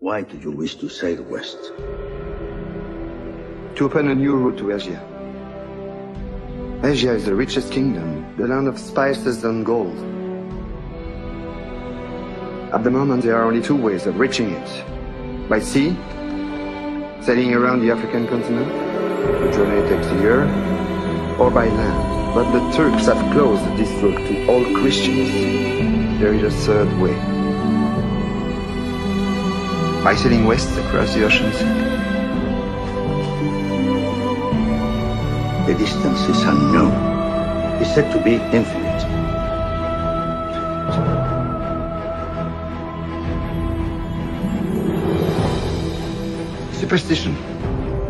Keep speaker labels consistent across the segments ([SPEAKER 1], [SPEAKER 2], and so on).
[SPEAKER 1] Why do you wish to sail west?
[SPEAKER 2] To open a new route to Asia. Asia is the richest kingdom, the land of spices and gold. At the moment, there are only two ways of reaching it. By sea, sailing around the African continent, the journey takes a year, or by land. But the Turks have closed this route to all Christians. There is a third way. By sailing west across the ocean sea.
[SPEAKER 1] The distance is unknown. It's said to be infinite.
[SPEAKER 2] Superstition.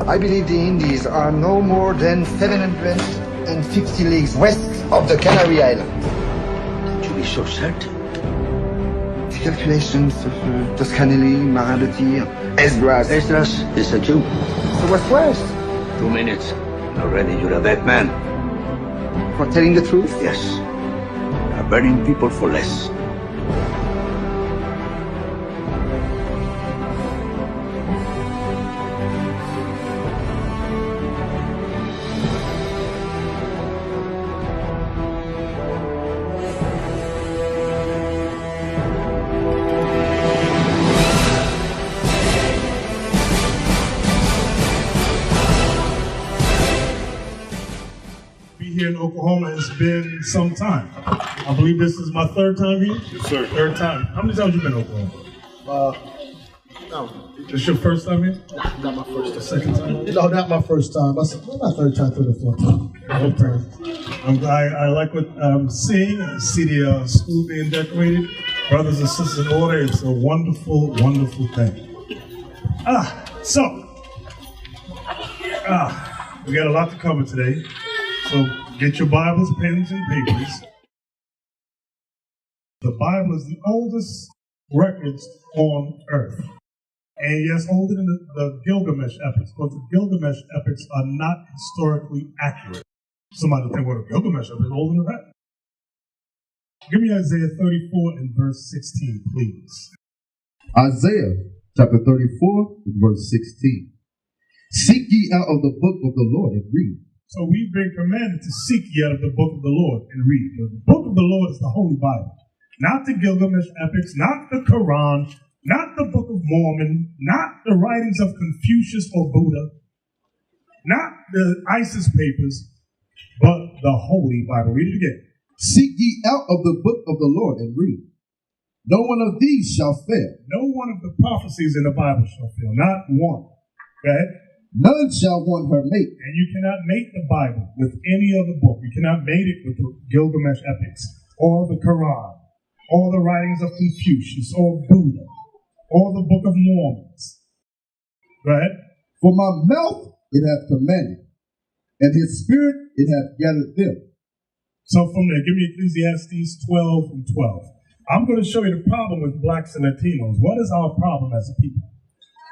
[SPEAKER 2] I believe the Indies are no more than 750 leagues west of the Canary Islands.
[SPEAKER 1] Can't you be so certain?
[SPEAKER 2] The calculations of Toscanelli, Marin de Tir, Esdras.
[SPEAKER 1] Esdras is a Jew.
[SPEAKER 2] So what's west?
[SPEAKER 1] 2 minutes, and already you're a dead man.
[SPEAKER 2] For telling the truth?
[SPEAKER 1] Yes. Are burning people for less.
[SPEAKER 3] Here in Oklahoma, it's been some time. I believe this is my third time here.
[SPEAKER 4] Yes, sir.
[SPEAKER 3] Third time. How many times you been in Oklahoma?
[SPEAKER 4] No,
[SPEAKER 3] This your first time here?
[SPEAKER 4] not my first time.
[SPEAKER 3] Second time?
[SPEAKER 4] No, not my first time. My third time, third or fourth time.
[SPEAKER 3] Okay. I like what I'm seeing. I see the school being decorated. Brothers and sisters in order. It's a wonderful, wonderful thing. We got a lot to cover today. So get your Bibles, pens, and papers. The Bible is the oldest records on earth. And yes, older than the Gilgamesh epics, because the Gilgamesh epics are not historically accurate. Somebody will think, well, the Gilgamesh epic is older than that. Give me Isaiah 34 and verse 16, please.
[SPEAKER 5] Isaiah chapter 34 and verse 16. Seek ye out of the book of the Lord and read.
[SPEAKER 3] So we've been commanded to seek ye out of the book of the Lord and read. The book of the Lord is the Holy Bible. Not the Gilgamesh epics, not the Quran, not the Book of Mormon, not the writings of Confucius or Buddha, not the ISIS papers, but the Holy Bible. Read it again.
[SPEAKER 5] Seek ye out of the book of the Lord and read. No one of these shall fail.
[SPEAKER 3] No one of the prophecies in the Bible shall fail, not one. Okay?
[SPEAKER 5] None shall want her mate.
[SPEAKER 3] And you cannot make the Bible with any other book. You cannot mate it with the Gilgamesh epics, or the Quran, or the writings of Confucius, or Buddha, or the Book of Mormons. Right?
[SPEAKER 5] For my mouth it hath commanded, and his spirit it hath gathered them.
[SPEAKER 3] So from there, give me Ecclesiastes 12 and 12. I'm going to show you the problem with blacks and Latinos. What is our problem as a people?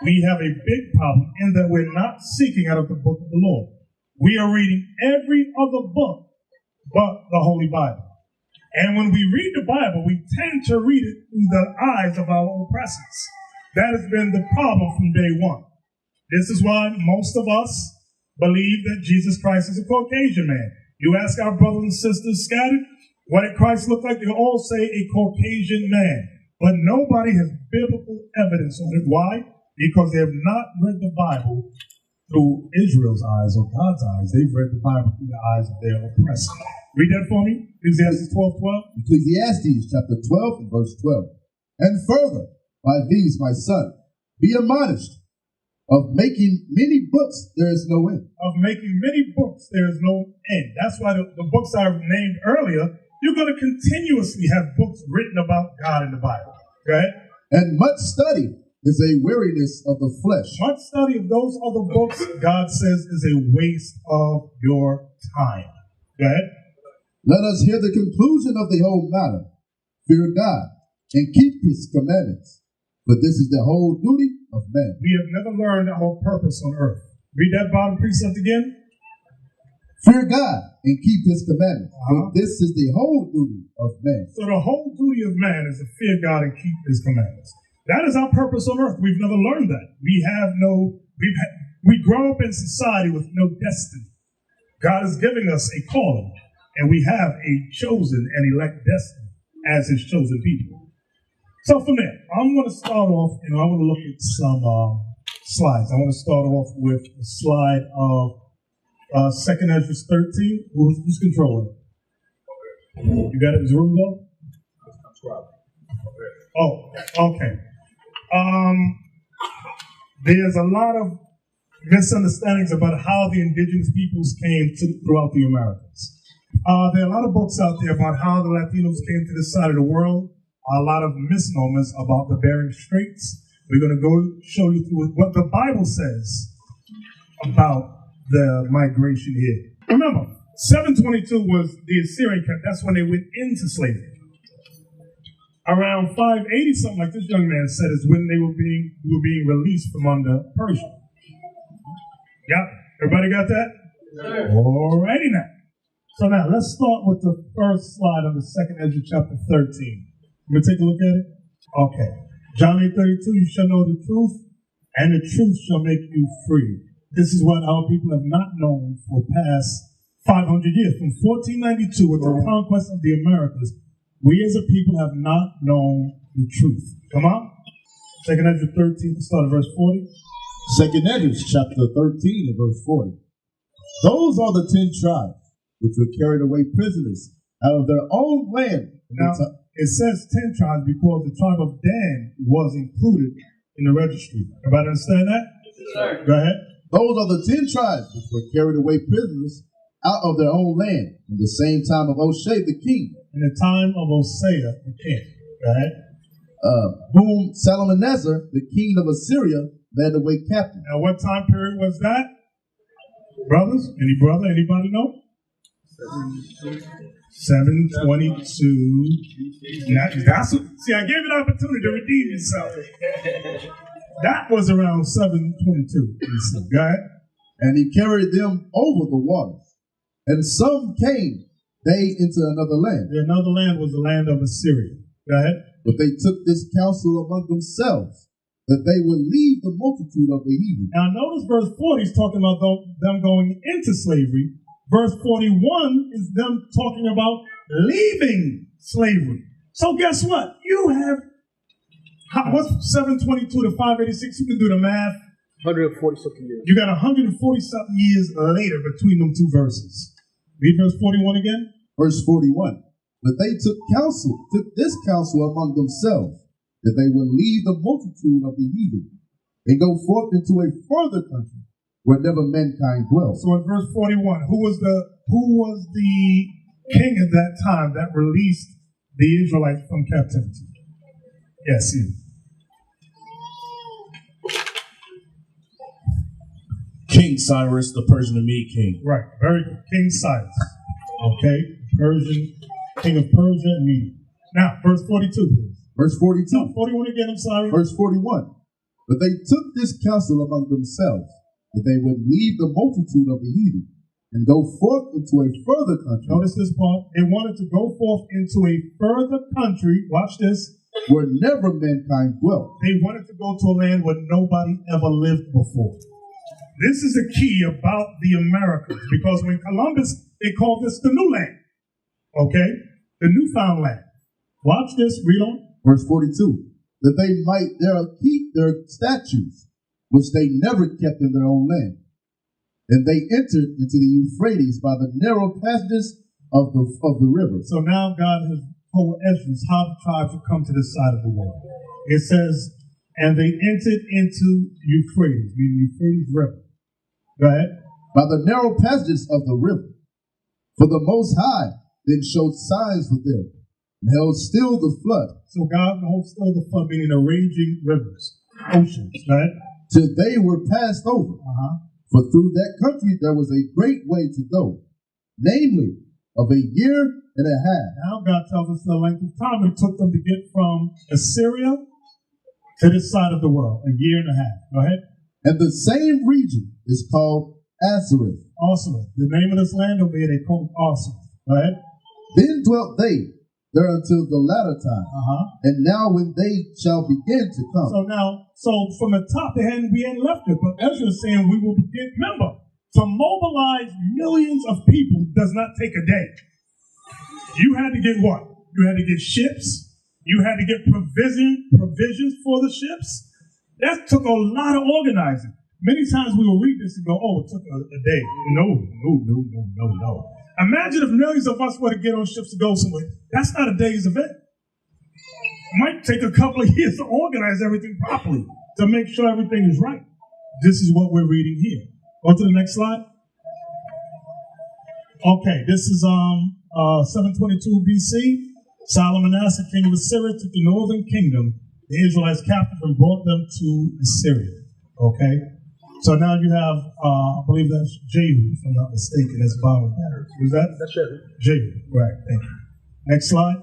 [SPEAKER 3] We have a big problem in that we're not seeking out of the book of the Lord. We are reading every other book but the Holy Bible. And when we read the Bible, we tend to read it through the eyes of our oppressors. That has been the problem from day one. This is why most of us believe that Jesus Christ is a Caucasian man. You ask our brothers and sisters scattered, what did Christ look like? They all say a Caucasian man. But nobody has biblical evidence on it. Why? Because they have not read the Bible through Israel's eyes or God's eyes. They've read the Bible through the eyes of their oppressor. Read that for me. Ecclesiastes 12:12.
[SPEAKER 5] Ecclesiastes chapter 12 and verse 12. And further, by these, my son, be admonished. Of making many books, there is no end.
[SPEAKER 3] Of making many books, there is no end. That's why the books I named earlier, you're going to continuously have books written about God in the Bible. Right?
[SPEAKER 5] And much study is a weariness of the flesh.
[SPEAKER 3] Much study of those other books, God says, is a waste of your time. Right?
[SPEAKER 5] Let us hear the conclusion of the whole matter. Fear God and keep his commandments. For this is the whole duty of man.
[SPEAKER 3] We have never learned our purpose on earth. Read that bottom precept again.
[SPEAKER 5] Fear God and keep his commandments. For this is the whole duty of man.
[SPEAKER 3] So the whole duty of man is to fear God and keep his commandments. That is our purpose on earth. We've never learned that. We grow up in society with no destiny. God is giving us a calling, and we have a chosen and elect destiny as his chosen people. So from there, I'm going to start off, and I want to look at some slides. I want to start off with a slide of 2nd Ezra 13. Who's controlling it? You got it, Zerubbabel? Oh, okay. There's a lot of misunderstandings about how the indigenous peoples came throughout the Americas. There are a lot of books out there about how the Latinos came to this side of the world. A lot of misnomers about the Bering Straits. We're going to go show you through what the Bible says about the migration here. Remember, 722 was the Assyrian camp. That's when they went into slavery. Around 580, something like this young man said, is when they were being released from under Persia. Yeah, everybody got that? Yeah. Alrighty now. So now let's start with the first slide of the 2nd Ezra chapter 13. You gonna take a look at it? Okay. John 8:32, you shall know the truth, and the truth shall make you free. This is what our people have not known for past 500 years. From 1492, with the conquest of the Americas, we as a people have not known the truth. Come on. 2nd Ezra 13, start at verse 40.
[SPEAKER 5] 2nd Ezra chapter 13 and verse 40. Those are the 10 tribes which were carried away prisoners out of their own land.
[SPEAKER 3] Now, it says 10 tribes because the tribe of Dan was included in the registry. Everybody understand that?
[SPEAKER 6] Yes, sir.
[SPEAKER 3] Go ahead.
[SPEAKER 5] Those are the 10 tribes which were carried away prisoners out of their own land in the same time of O'Shea the king.
[SPEAKER 3] In the time of Hosea the king. Go ahead.
[SPEAKER 5] Whom Shalmaneser, the king of Assyria, led away captive.
[SPEAKER 3] Now, what time period was that? Brothers? Anybody know? 722. See, I gave it an opportunity to redeem yourself. That was around 722. Go ahead.
[SPEAKER 5] And he carried them over the waters. And some came, they into another land.
[SPEAKER 3] Another land was the land of Assyria. Go ahead.
[SPEAKER 5] But they took this counsel among themselves, that they would leave the multitude of the heathen.
[SPEAKER 3] Now notice verse 40 is talking about them going into slavery. Verse 41 is them talking about leaving slavery. So guess what? You have, what's 722 to 586? You can do the math.
[SPEAKER 4] 140 something years.
[SPEAKER 3] You got 140 something years later between them two verses. Read verse 41 again.
[SPEAKER 5] Verse 41. But they took this counsel among themselves, that they would leave the multitude of the heathen and go forth into a further country where never mankind dwells.
[SPEAKER 3] So in verse 41, who was the king at that time that released the Israelites from captivity? Yes, you.
[SPEAKER 6] King Cyrus, the Persian and Mede king.
[SPEAKER 3] Right, very good. King Cyrus. Okay, king of Persia and Mede. Now, verse 42, please.
[SPEAKER 5] Verse 42.
[SPEAKER 3] No, 41 again, I'm sorry.
[SPEAKER 5] Verse 41. But they took this counsel among themselves, that they would leave the multitude of the heathen and go forth into a further country.
[SPEAKER 3] Notice this part. They wanted to go forth into a further country. Watch this.
[SPEAKER 5] Where never mankind dwelt.
[SPEAKER 3] They wanted to go to a land where nobody ever lived before. This is the key about the Americas, because when Columbus, they called this the new land. Okay? The newfound land. Watch this. Read on.
[SPEAKER 5] Verse 42. That they might there keep their statutes, which they never kept in their own land. And they entered into the Euphrates by the narrow passages of the river.
[SPEAKER 3] So now God has told Ezra how the tribes would come to this side of the world. It says, and they entered into Euphrates, meaning Euphrates River. Go ahead.
[SPEAKER 5] By the narrow passages of the river. For the Most High then showed signs for them, and held still the flood.
[SPEAKER 3] So God held still the flood, meaning the raging rivers, oceans, right?
[SPEAKER 5] Till they were passed over. For through that country there was a great way to go, namely of a year and a half.
[SPEAKER 3] Now God tells us the length of time it took them to get from Assyria to this side of the world, a year and a half. Go ahead.
[SPEAKER 5] And the same region is called Assyria.
[SPEAKER 3] Assyria. The name of this land over here, they call it Assyria. Go ahead.
[SPEAKER 5] Then dwelt they there until the latter time. And now when they shall begin to come.
[SPEAKER 3] So from the top, we hadn't left it, but Ezra's saying we will begin. Remember, to mobilize millions of people does not take a day. You had to get what? You had to get ships. You had to get provisions for the ships. That took a lot of organizing. Many times we will read this and go, oh, it took a day. No. Imagine if millions of us were to get on ships to go somewhere. That's not a day's event. It might take a couple of years to organize everything properly, to make sure everything is right. This is what we're reading here. Go to the next slide. Okay, this is 722 BC. Solomon, king of Assyria, took the northern kingdom, the Israelites captive, and brought them to Assyria. Okay? So now you have, I believe that's Jehu, if I'm not mistaken, that's Bible. Who's that?
[SPEAKER 4] That's Jehu.
[SPEAKER 3] Jehu, right, thank you. Next slide.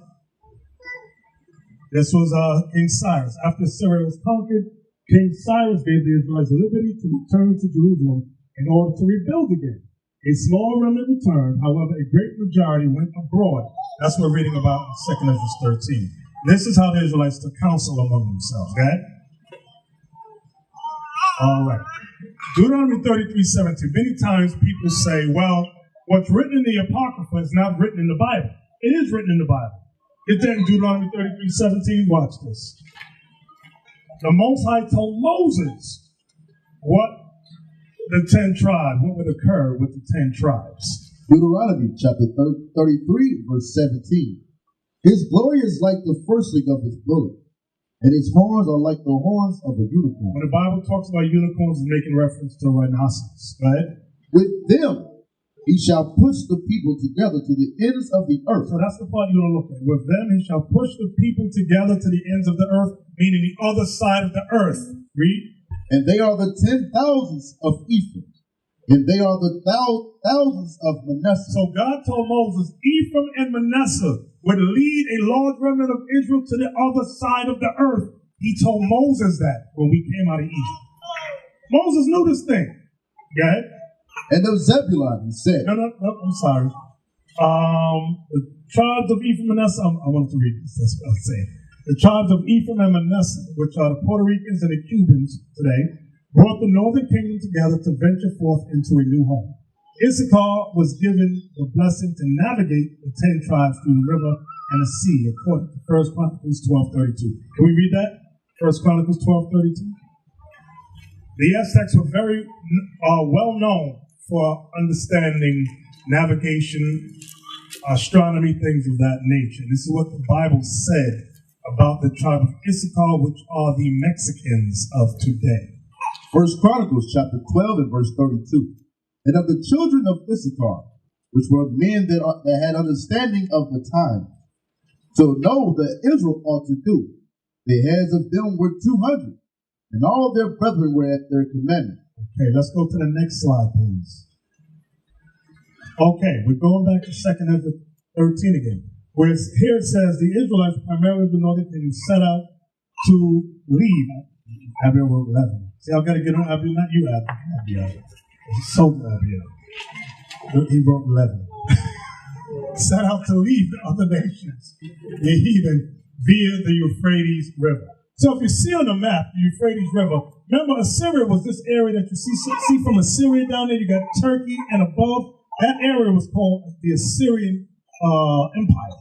[SPEAKER 3] This was King Cyrus. After Assyria was conquered, King Cyrus gave the Israelites liberty to return to Jerusalem in order to rebuild again. A small remnant returned, however, a great majority went abroad. That's what we're reading about in 2 Ezra 13. This is how the Israelites took counsel among themselves, okay? All right. Deuteronomy 33:17. Many times people say, well, what's written in the Apocrypha is not written in the Bible. It is written in the Bible. Get that in Deuteronomy 33:17. Watch this. The Most High told Moses what the 10 tribes, what would occur with the 10 tribes.
[SPEAKER 5] Deuteronomy chapter 33, verse 17. His glory is like the firstling of his bullock, and his horns are like the horns of a unicorn.
[SPEAKER 3] When the Bible talks about unicorns, it's making reference to rhinoceros, right?
[SPEAKER 5] With them he shall push the people together to the ends of the earth.
[SPEAKER 3] So that's the part you're going to look at. With them he shall push the people together to the ends of the earth, meaning the other side of the earth. Read.
[SPEAKER 5] And they are the 10,000s of Ephraim, and they are the thousands of Manasseh.
[SPEAKER 3] So God told Moses, Ephraim and Manasseh would lead a large remnant of Israel to the other side of the earth. He told Moses that when we came out of Egypt. Moses knew this thing. Go ahead.
[SPEAKER 5] And of Zebulun, he said.
[SPEAKER 3] No, I'm sorry. The tribes of Ephraim and Manasseh, I wanted to read this. That's what I was saying. The tribes of Ephraim and Manasseh, which are the Puerto Ricans and the Cubans today, brought the northern kingdom together to venture forth into a new home. Issachar was given the blessing to navigate the 10 tribes through the river and the sea, according to 1 Chronicles 12:32. Can we read that? 1 Chronicles 12:32. The Aztecs were very well known for understanding navigation, astronomy, things of that nature. This is what the Bible said about the tribe of Issachar, which are the Mexicans of today.
[SPEAKER 5] 1 Chronicles chapter 12 and verse 32. And of the children of Issachar, which were men that had understanding of the time, to know that Israel ought to do, the heads of them were 200, and all their brethren were at their commandment.
[SPEAKER 3] Okay, let's go to the next slide, please. Okay, we're going back to 2 Ezra 13 again. Where here it says, the Israelites, primarily the northern kingdom, set out to leave. Abiel wrote 11. See, I've got to get on Abiel, not you, Abiel. So Abiel. He wrote 11. Set out to leave the other nations, the heathen, via the Euphrates River. So if you see on the map, the Euphrates River, remember Assyria was this area that you see from Assyria down there, you got Turkey and above. That area was called the Assyrian Empire.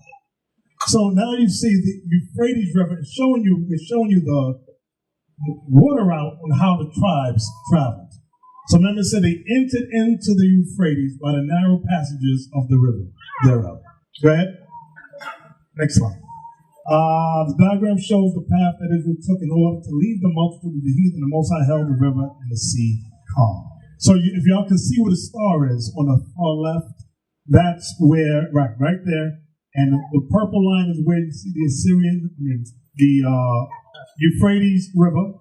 [SPEAKER 3] So now you see the Euphrates River is showing you the water route on how the tribes traveled. So remember it said they entered into the Euphrates by the narrow passages of the river thereof. Go ahead. Next slide. The diagram shows the path that Israel took in order to leave the multitude of the heathen. The Most High held the river and the sea calm. So if y'all can see where the star is on the far left, that's where, right there. And the purple line is where you see the Euphrates River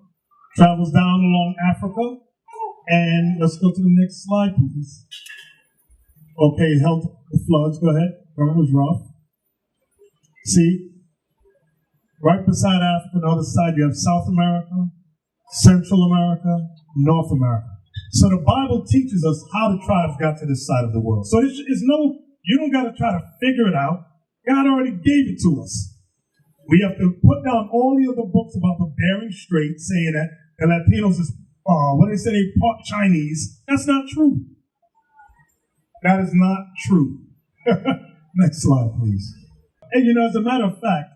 [SPEAKER 3] travels down along Africa. And let's go to the next slide, please. Okay, it held the floods. Go ahead. It was rough. See? Right beside Africa, on the other side, you have South America, Central America, North America. So the Bible teaches us how the tribes got to this side of the world. So you don't got to try to figure it out. God already gave it to us. We have to put down all the other books about the Bering Strait saying that the Latinos is, when they say they part Chinese, that's not true. That is not true. Next slide, please. And you know, as a matter of fact,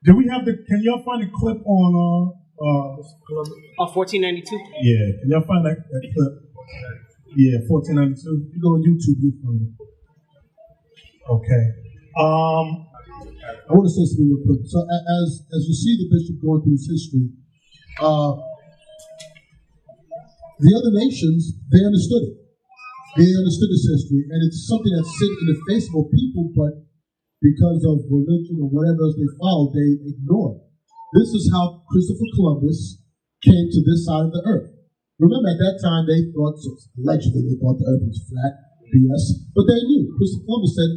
[SPEAKER 3] do we have can y'all find a clip on
[SPEAKER 7] 1492?
[SPEAKER 3] Yeah, can y'all find that clip? Yeah, 1492. You go on YouTube, you'll find it. Okay.
[SPEAKER 5] I want to say something real quick. So as you see the bishop going through his history, the other nations, they understood it. They understood this history, and it's something that's sitting in the face of people, but because of religion or whatever else they follow, they ignore it. This is how Christopher Columbus came to this side of the earth. Remember, at that time, they thought, allegedly, they thought the earth was flat, BS, but they knew. Christopher Columbus said,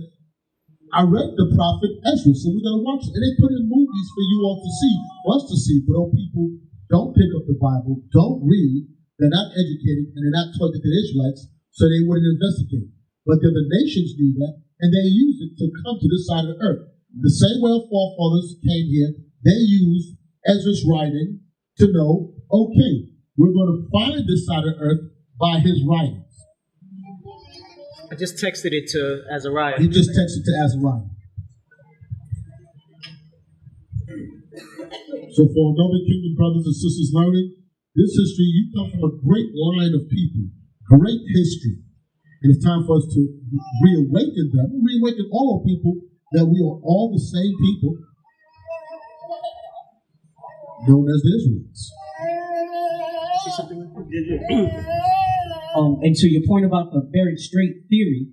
[SPEAKER 5] I read the prophet Ezra, so we're going to watch it. And they put in movies for you all to see, us to see, but all people don't pick up the Bible, don't read, they're not educated, and they're not taught to the Israelites, so they wouldn't investigate. But then the nations knew that, and they used it to come to this side of the earth. The same way our forefathers came here, they used Ezra's writing to know, okay, we're going to find this side of the earth by his writings.
[SPEAKER 7] I just texted it to Azariah.
[SPEAKER 5] He just texted to Azariah. So for our Northern Kingdom brothers and sisters learning, this history, you come from a great line of people, great history. And it's time for us to reawaken them, reawaken all our people, that we are all the same people, known as the Israelites.
[SPEAKER 7] See something?
[SPEAKER 8] And to your point about the Bering Strait theory,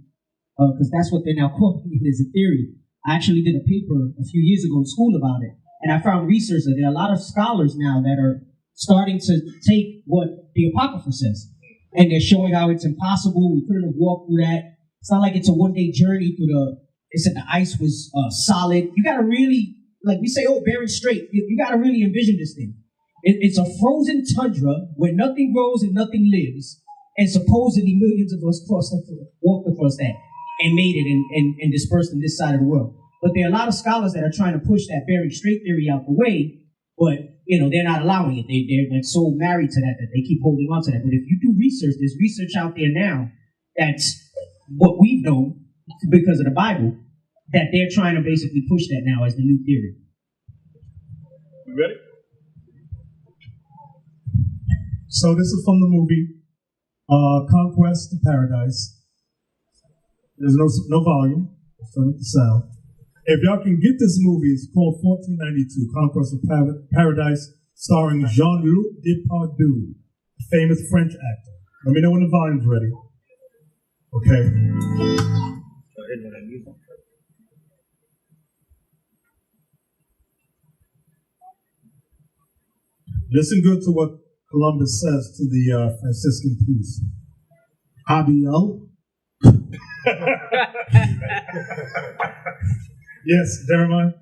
[SPEAKER 8] because that's what they're now calling it, is a theory. I actually did a paper a few years ago in school about it, and I found research that there are a lot of scholars now that are starting to take what the Apocrypha says, and they're showing how it's impossible. We couldn't have walked through that. It's not like it's a one-day journey through they said the ice was solid. You got to really, like we say, oh, Bering Strait. You got to really envision this thing. It's a frozen tundra where nothing grows and nothing lives. And supposedly millions of us walked across that and made it and dispersed in this side of the world. But there are a lot of scholars that are trying to push that Bering Strait theory out the way, but they're not allowing it. They're like so married to that they keep holding on to that. But if you do research, there's research out there now that's what we've known because of the Bible, that they're trying to basically push that now as the new theory.
[SPEAKER 3] You ready? So this is from the movie Conquest of Paradise. There's no volume. Let's turn up the sound. If y'all can get this movie, it's called 1492, Conquest of Paradise, starring Jean-Luc Depardieu, a famous French actor. Let me know when the volume's ready. Okay. Listen good to what Columbus says to the Franciscan priest.
[SPEAKER 5] Abiel.
[SPEAKER 3] Yes, Jeremiah.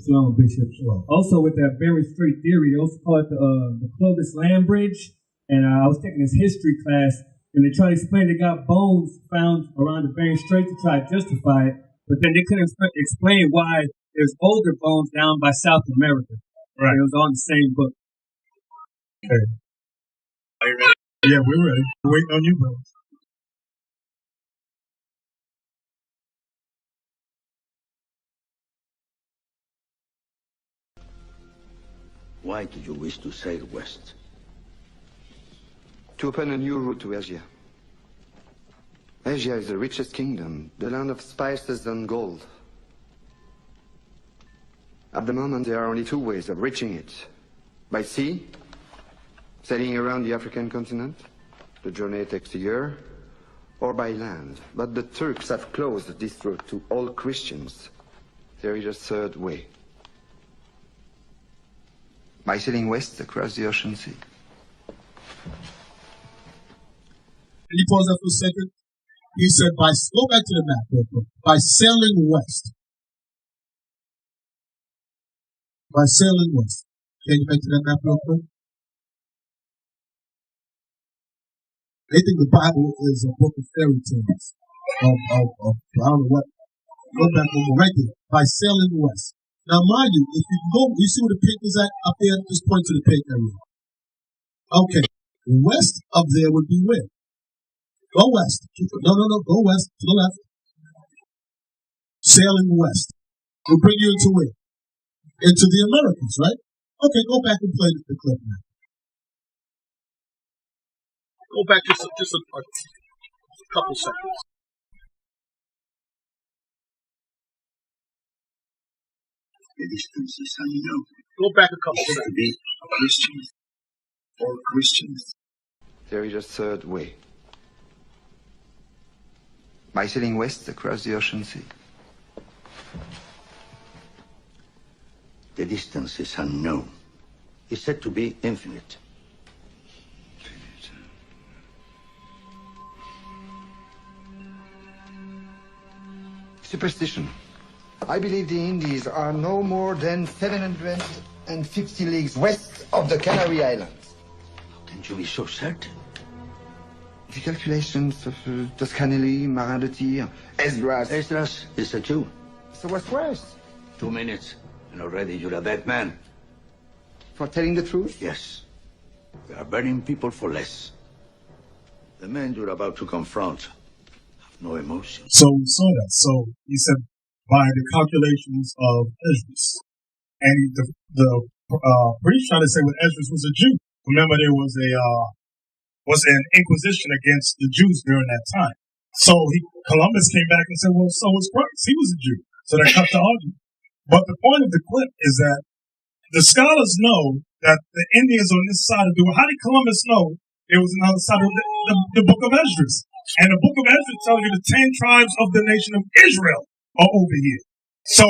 [SPEAKER 9] Shalom, Bishop. Shalom. Also, with that Bering Strait theory, they also call it the Clovis Land Bridge. And I was taking this history class, and they tried to explain they got bones found around the Bering Strait to try to justify it, but then they couldn't explain why there's older bones down by South America. Right. It was on the same book.
[SPEAKER 3] Okay. Are you ready? Yeah, we're ready. We're waiting on you, bro.
[SPEAKER 1] Why do you wish to sail west?
[SPEAKER 2] To open a new route to Asia. Asia is the richest kingdom, the land of spices and gold. At the moment, there are only two ways of reaching it. By sea, sailing around the African continent. The journey takes a year. Or by land. But the Turks have closed this route to all Christians. There is a third way. By sailing west across the ocean sea.
[SPEAKER 5] Can you pause that for a second? He said, go back to the map real quick. By sailing west. By sailing west. Can you back to that map real quick? They think the Bible is a book of fairy tales. I don't know what. Go back over right there. By sailing west. Now, mind you, if you go, you see where the pink is at up there? Just point to the pink area. Okay. West of there would be where? Go west. No. Go west to the left. Sailing west. Will bring you into where? Into the Americas, right? Okay, go back and play the clip now.
[SPEAKER 4] Go back just a couple seconds.
[SPEAKER 1] The distance is unknown.
[SPEAKER 4] Go back a couple
[SPEAKER 1] It said to
[SPEAKER 4] seconds.
[SPEAKER 1] be Christians or Christians.
[SPEAKER 2] There is a third way. By sailing west across the ocean sea.
[SPEAKER 1] The distance is unknown. It's said to be infinite.
[SPEAKER 2] Superstition. I believe the Indies are no more than 750 leagues west of the Canary Islands.
[SPEAKER 1] How can you be so certain?
[SPEAKER 2] The calculations of Toscanelli, Marin de Tir, Esdras.
[SPEAKER 1] Esdras is a Jew.
[SPEAKER 2] So what's worse?
[SPEAKER 1] 2 minutes, and already you're a dead man.
[SPEAKER 2] For telling the truth?
[SPEAKER 1] Yes. They are burning people for less. The men you're about to confront have no emotion.
[SPEAKER 3] So we saw that. So he said, by the calculations of Esdras. And the priest tried to say what Esdras was a Jew. Remember, there was an inquisition against the Jews during that time. So Columbus came back and said, well, so was Christ. He was a Jew. So they cut the argument. But the point of the clip is that the scholars know that the Indians on this side of the world, how did Columbus know there was another side of the book of Esdras? And the book of Esdras tells you the 10 tribes of the nation of Israel are over here. So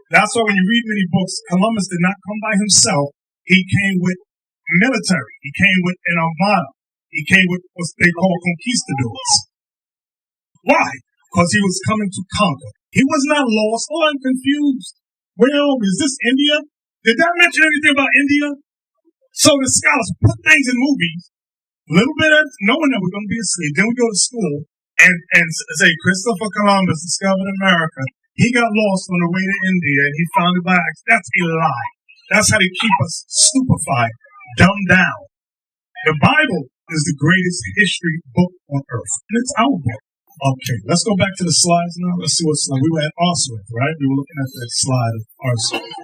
[SPEAKER 3] that's why when you read many books, Columbus did not come by himself. He came with military. He came with an armada. He came with what they call conquistadors. Why? Because he was coming to conquer. He was not lost. Oh, I'm confused. Well, is this India? Did that mention anything about India? So the scholars put things in movies, a little bit of knowing that we're going to be asleep. Then we go to school and say Christopher Columbus discovered America. He got lost on the way to India and he found it by accident. That's a lie. That's how they keep us stupefied, dumbed down. The Bible is the greatest history book on earth. And it's our book. Okay, let's go back to the slides now. Let's see what slide. We were at Arswith, right? We were looking at that slide of Arswith.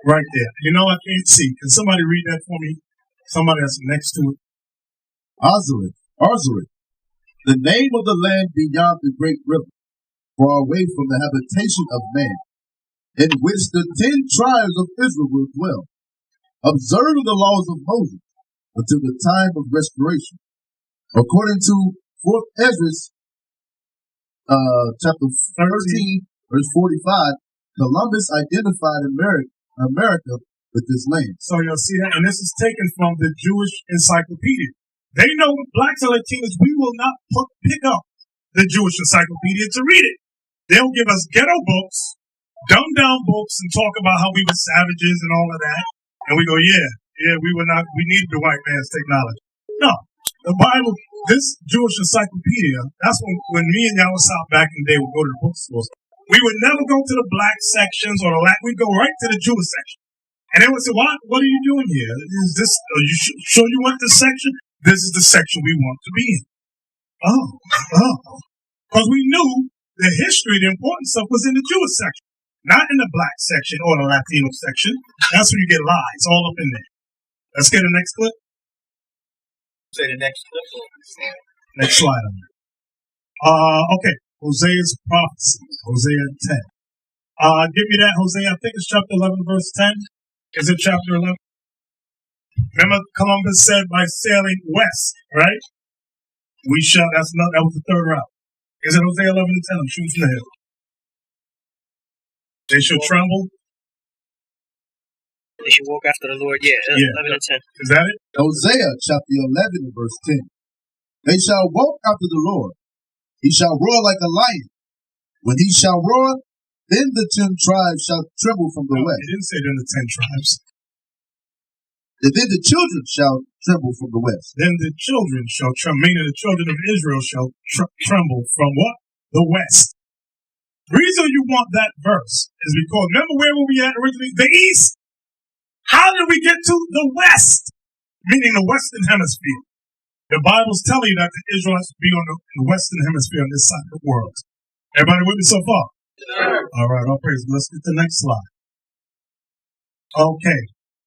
[SPEAKER 3] Right there. You know, I can't see. Can somebody read that for me? Somebody that's next to it.
[SPEAKER 5] Arswith, the name of the land beyond the great river, far away from the habitation of man, in which the 10 tribes of Israel will dwell, observing the laws of Moses until the time of restoration. According to 4th Esdras, chapter 13, verse 45, Columbus identified America with this land.
[SPEAKER 3] So you'll see that, and this is taken from the Jewish Encyclopedia. They know blacks and Latinos, we will not pick up the Jewish Encyclopedia to read it. They'll give us ghetto books, dumbed down books, and talk about how we were savages and all of that. And we go, we needed the white man's technology. No, the Bible, this Jewish Encyclopedia, that's when me and y'all was out back in the day, would go to the bookstores. We would never go to the black sections or the we'd go right to the Jewish section. And they would say, what are you doing here? Are you sure you want this section? This is the section we want to be in. Oh. Because we knew the history, the important stuff was in the Jewish section, not in the black section or the Latino section. That's where you get lies all up in there. Let's get the next clip.
[SPEAKER 4] Say the next clip.
[SPEAKER 3] Next slide on there. Okay. Hosea's prophecy. Hosea 10. Give me that, Hosea. I think it's chapter 11, verse 10. Is it chapter 11? Remember Columbus said by sailing west, right? That was the third route. Is it Hosea 11 and 10? I'm shooting from the hill. They should tremble.
[SPEAKER 7] They should walk after the Lord. Yeah, 11 and 10.
[SPEAKER 3] Is that it?
[SPEAKER 5] Hosea chapter 11 and verse 10. They shall walk after the Lord. He shall roar like a lion. When he shall roar, then the 10 tribes shall tremble from the west.
[SPEAKER 3] He didn't say then the 10 tribes.
[SPEAKER 5] And then the children shall tremble from the west.
[SPEAKER 3] Then the children shall tremble, meaning the children of Israel shall tremble from what? the West. The reason you want that verse is because, remember where were we at originally? The East. How did we get to the West? Meaning the Western Hemisphere. The Bible's telling you that the Israelites will be on the Western Hemisphere on this side of the world. Everybody with me so far? Sure. All right, all praise. Let's get to the next slide. Okay.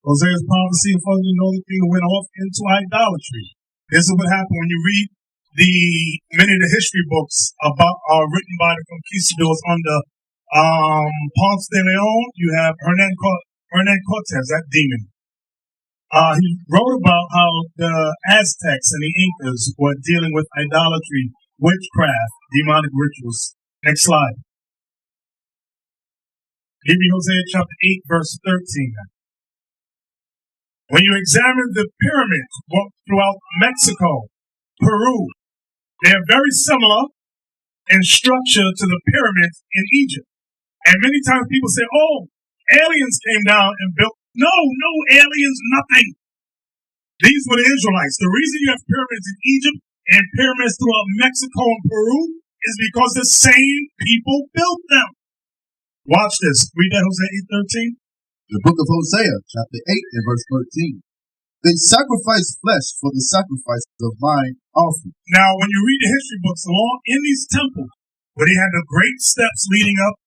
[SPEAKER 3] Hosea's prophecy and further northern kingdom went off into idolatry. This is what happened when you read many of the history books about written by the conquistadors under Ponce de Leon. You have Hernan Cortez, that demon. He wrote about how the Aztecs and the Incas were dealing with idolatry, witchcraft, demonic rituals. Next slide. Give me Hosea chapter 8, verse 13. When you examine the pyramids throughout Mexico, Peru, they are very similar in structure to the pyramids in Egypt. And many times people say, oh, aliens came down and built. No aliens, nothing. These were the Israelites. The reason you have pyramids in Egypt and pyramids throughout Mexico and Peru is because the same people built them. Watch this. Read that, Hosea 8:13.
[SPEAKER 5] The book of Hosea, chapter 8 and verse 13. They sacrifice flesh for the sacrifices of mine offering.
[SPEAKER 3] Now, when you read the history books along in these temples, where they had the great steps leading up,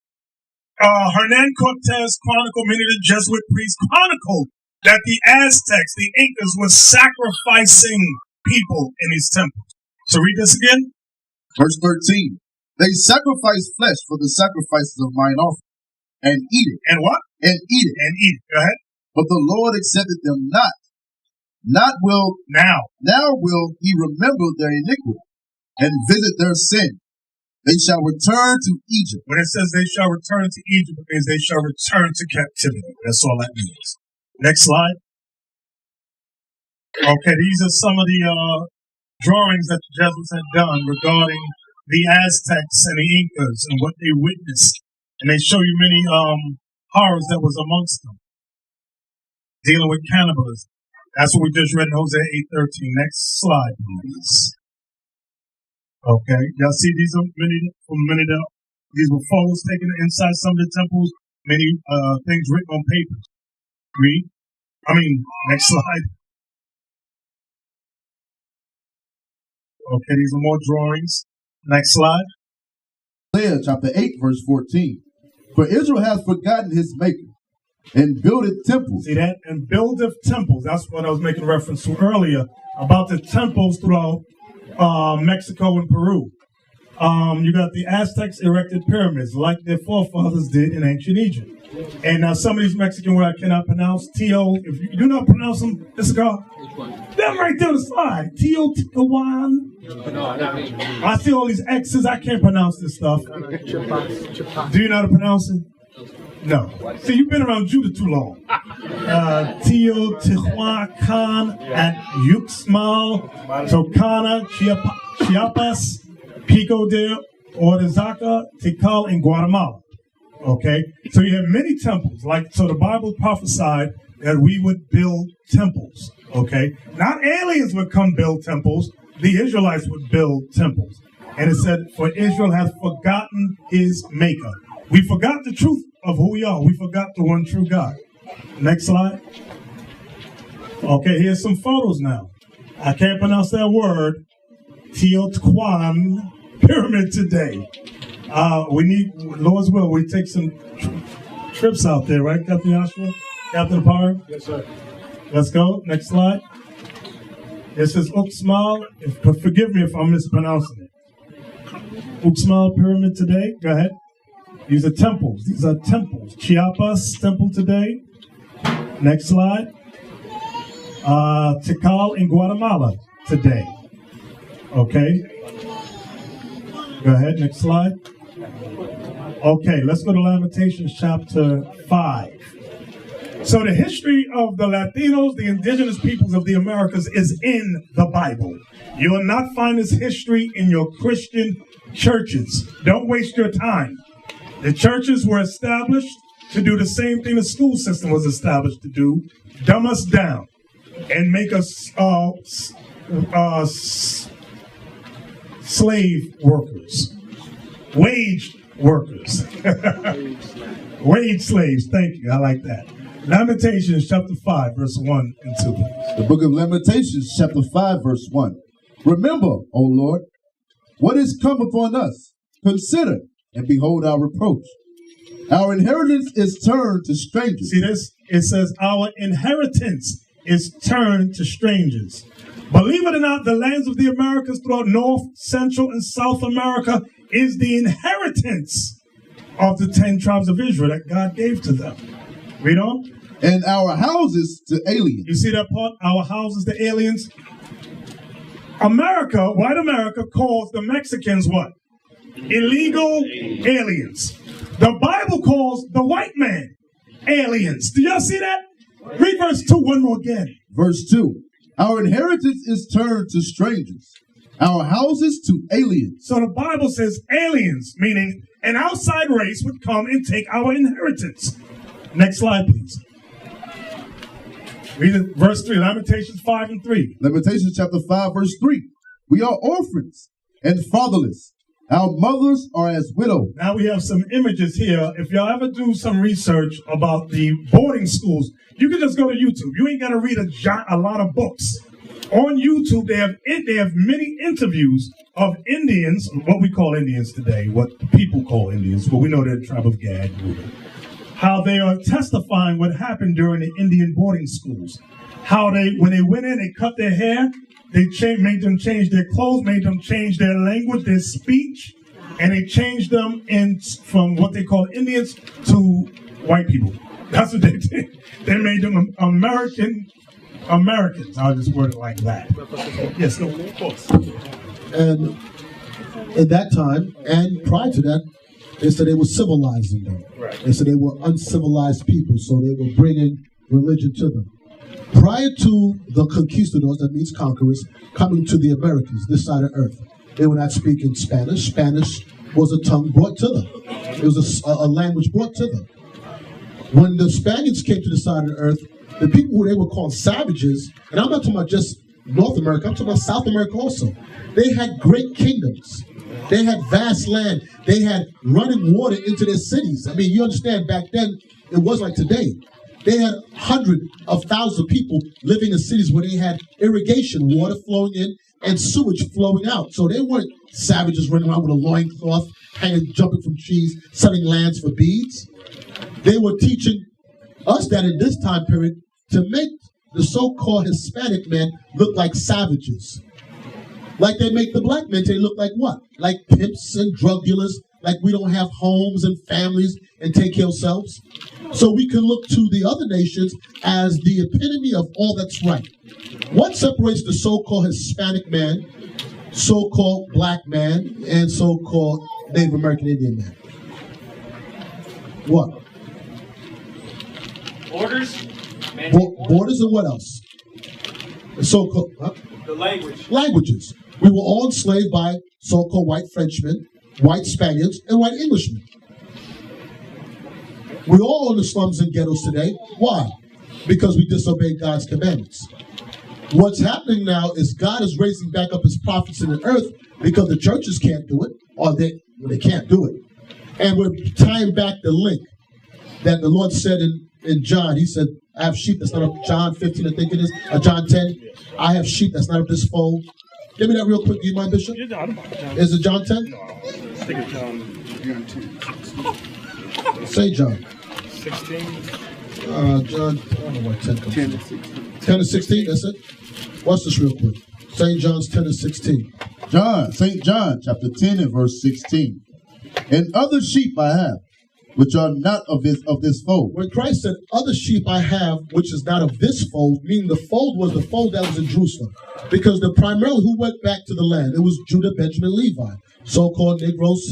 [SPEAKER 3] Hernan Cortez chronicled, many of the Jesuit priests chronicled that the Aztecs, the Incas, were sacrificing people in these temples. So read this again.
[SPEAKER 5] Verse 13. They sacrifice flesh for the sacrifices of mine offering, and eat it.
[SPEAKER 3] And what?
[SPEAKER 5] And eat it.
[SPEAKER 3] And eat it. Go ahead.
[SPEAKER 5] But the Lord accepted them not. Now will he remember their iniquity and visit their sin. They shall return to Egypt.
[SPEAKER 3] When it says they shall return to Egypt, it means they shall return to captivity. That's all that means. Next slide. Okay, these are some of the drawings that the Jesuits had done regarding the Aztecs and the Incas and what they witnessed. And they show you many horrors that was amongst them, dealing with cannibalism. That's what we just read in Hosea 8:13. Next slide, please. Okay, y'all see these are these were photos taken inside some of the temples, many things written on paper. Next slide. Okay, these are more drawings. Next slide.
[SPEAKER 5] Hosea chapter 8, verse 14. For Israel has forgotten his maker and builded temples.
[SPEAKER 3] See that? And buildeth temples. That's what I was making reference to earlier about the temples throughout Mexico and Peru. You got the Aztecs erected pyramids like their forefathers did in ancient Egypt. And now some of these Mexican words I cannot pronounce. If you do not pronounce them, it's called. Them right there on the slide. Teotihuacan. I see all these X's. I can't pronounce this stuff. Do you know how to pronounce it? No. See, you've been around Judah too long. Teotihuacan at Yuxmal, Tocana, Chiapas, Pico de Oaxaca, Tikal, and Guatemala. Okay? So you have many temples. So the Bible prophesied that we would build temples. Okay? Not aliens would come build temples. The Israelites would build temples. And it said, for Israel hath forgotten his maker. We forgot the truth of who we are. We forgot the one true God. Next slide. Okay, here's some photos now. I can't pronounce that word. Teotihuacan pyramid today. We need, Lord's will, we take some trips out there, right, Captain Joshua? Captain Parr?
[SPEAKER 4] Yes, sir.
[SPEAKER 3] Let's go. Next slide. This is Uxmal. Forgive me if I'm mispronouncing it. Uxmal pyramid today. Go ahead. These are temples. Chiapas temple today. Next slide. Tikal in Guatemala today. Okay. Go ahead. Next slide. Okay, let's go to Lamentations chapter 5. So the history of the Latinos, the indigenous peoples of the Americas, is in the Bible. You will not find this history in your Christian churches. Don't waste your time. The churches were established to do the same thing the school system was established to do, dumb us down and make us slave workers. wage workers. Wage slaves. Thank you. I like that. Lamentations chapter 5, verse 1 and 2.
[SPEAKER 5] The book of Lamentations, chapter 5, verse 1. Remember, O Lord, what is come upon us. Consider and behold our reproach. Our inheritance is turned to strangers.
[SPEAKER 3] See this? It says our inheritance is turned to strangers. Believe it or not, the lands of the Americas throughout North, Central, and South America is the inheritance of the 10 tribes of Israel that God gave to them. Read on.
[SPEAKER 5] And our houses to aliens.
[SPEAKER 3] You see that part? Our houses to aliens. America, white America, calls the Mexicans what? Illegal aliens. The Bible calls the white man aliens. Do y'all see that? Read verse 2 one more again.
[SPEAKER 5] Verse 2. Our inheritance is turned to strangers. Our houses to aliens.
[SPEAKER 3] So the Bible says aliens, meaning an outside race would come and take our inheritance. Next slide, please. Read it, verse 3, Lamentations 5 and 3.
[SPEAKER 5] Lamentations chapter 5, verse 3. We are orphans and fatherless. Our mothers are as widows.
[SPEAKER 3] Now we have some images here. If y'all ever do some research about the boarding schools, you can just go to YouTube. You ain't got to read a lot of books. On YouTube, they have many interviews of Indians, what we call Indians today, what people call Indians, but we know they're the tribe of Gad. How they are testifying what happened during the Indian boarding schools. How when they went in, they cut their hair, they made them change their clothes, made them change their language, their speech, and they changed them from what they call Indians to white people. That's what they did. They made them Americans. I'll just word it like that. Yes, no, of course.
[SPEAKER 10] And at that time, and prior to that, they said they were civilizing them.
[SPEAKER 3] Right.
[SPEAKER 10] They said they were uncivilized people, so they were bringing religion to them. Prior to the conquistadors, that means conquerors, coming to the Americas, this side of earth, they were not speaking Spanish. Spanish was a tongue brought to them. It was a language brought to them. When the Spaniards came to the side of the earth, the people who they were called savages, and I'm not talking about just North America, I'm talking about South America also. They had great kingdoms. They had vast land. They had running water into their cities. I mean, you understand, back then, it wasn't like today. They had hundreds of thousands of people living in cities where they had irrigation, water flowing in, and sewage flowing out. So they weren't savages running around with a loincloth, jumping from trees, selling lands for beads. They were teaching us that in this time period to make the so-called Hispanic men look like savages. Like they make the black men, they look like what? Like pimps and drug dealers, like we don't have homes and families and take care of ourselves. So we can look to the other nations as the epitome of all that's right. What separates the so-called Hispanic man, so-called black man, and so-called Native American Indian man? What?
[SPEAKER 7] Borders?
[SPEAKER 10] Borders and what else? So-called, huh?
[SPEAKER 7] The language.
[SPEAKER 10] Languages. We were all enslaved by so-called white Frenchmen, white Spaniards, and white Englishmen. We're all in the slums and ghettos today. Why? Because we disobeyed God's commandments. What's happening now is God is raising back up his prophets in the earth because the churches can't do it, or they can't do it. And we're tying back the link that the Lord said in John. He said, I have sheep that's not of John 15, I think it is, or John 10. I have sheep that's not of this fold. Give me that real quick. Do you mind, Bishop? Is it John 10?
[SPEAKER 3] No, I think it's John 10.
[SPEAKER 10] Say John.
[SPEAKER 3] 16.
[SPEAKER 10] John, I don't know what 10 comes 10 to 16. 10 to 16, that's it? Watch this real quick. St. John's 10 to 16.
[SPEAKER 5] St. John, chapter 10 and verse 16. And other sheep I have, which are not of this fold.
[SPEAKER 10] When Christ said, other sheep I have, which is not of this fold, meaning the fold was the fold that was in Jerusalem. Because primarily who went back to the land? It was Judah, Benjamin, Levi. So-called Negroes,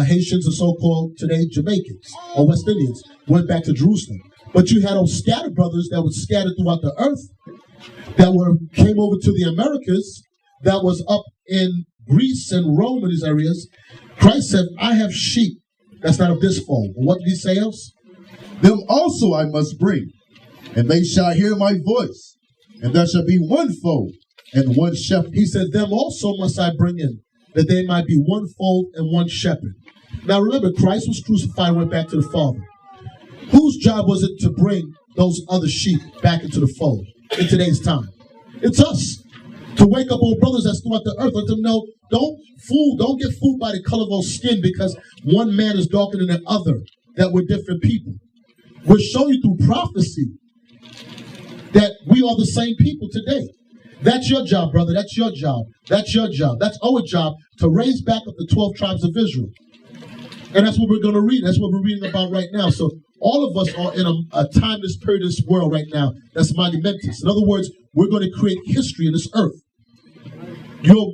[SPEAKER 10] Haitians, and so-called today Jamaicans or West Indians went back to Jerusalem. But you had those scattered brothers that were scattered throughout the earth that came over to the Americas, that was up in Greece and Rome in these areas. Christ said, I have sheep that's not of this fold. And what did he say else?
[SPEAKER 5] Them also I must bring, and they shall hear my voice, and there shall be one fold and one shepherd.
[SPEAKER 10] He said, them also must I bring in, that they might be one fold and one shepherd. Now remember, Christ was crucified and went back to the Father. Whose job was it to bring those other sheep back into the fold in today's time? It's us. To wake up old brothers that's throughout the earth, let them know, don't get fooled by the color of our skin because one man is darker than the other, that we're different people. We're showing you through prophecy that we are the same people today. That's your job, brother. That's your job. That's your job. That's our job, to raise back up the 12 tribes of Israel. And that's what we're going to read. That's what we're reading about right now. So all of us are in a timeless period in this world right now that's monumentous. In other words, we're going to create history in this earth. You're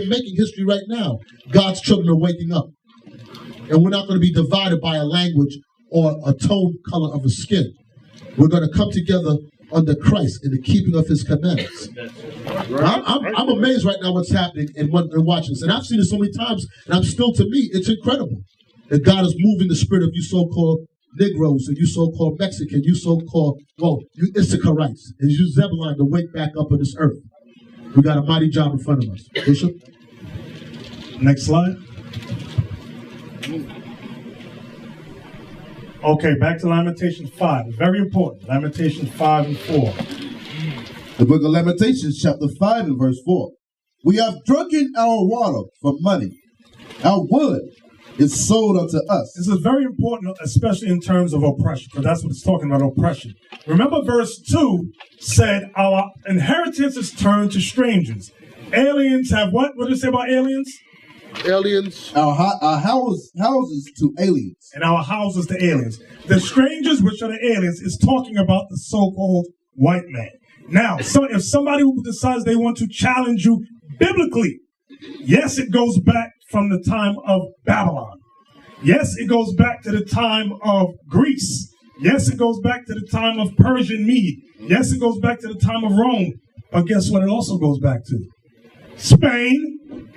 [SPEAKER 10] making history right now. God's children are waking up. And we're not going to be divided by a language or a tone color of a skin. We're going to come together under Christ in the keeping of his commandments. I'm amazed right now what's happening and watching this. And I've seen it so many times, and to me, it's incredible that God is moving the spirit of you so-called Negroes and you so-called Mexican, you so-called, you Issacharites, and you Zebulon to wake back up on this earth. We got a mighty job in front of us. Bishop?
[SPEAKER 3] Next slide. Okay, back to Lamentations 5. Very important. Lamentations 5 and 4.
[SPEAKER 5] The book of Lamentations, chapter 5 and verse 4. We have drunken our water for money. Our wood is sold unto us.
[SPEAKER 3] This is very important, especially in terms of oppression, because that's what it's talking about, oppression. Remember verse 2 said, our inheritance is turned to strangers. Aliens have what? What did it say about aliens?
[SPEAKER 5] Aliens. Our houses to aliens.
[SPEAKER 3] And our houses to aliens. The strangers, which are the aliens, is talking about the so-called white man. Now, so if somebody decides they want to challenge you biblically, yes, it goes back from the time of Babylon. Yes, it goes back to the time of Greece. Yes, it goes back to the time of Persian Mede. Yes, it goes back to the time of Rome. But guess what it also goes back to? Spain,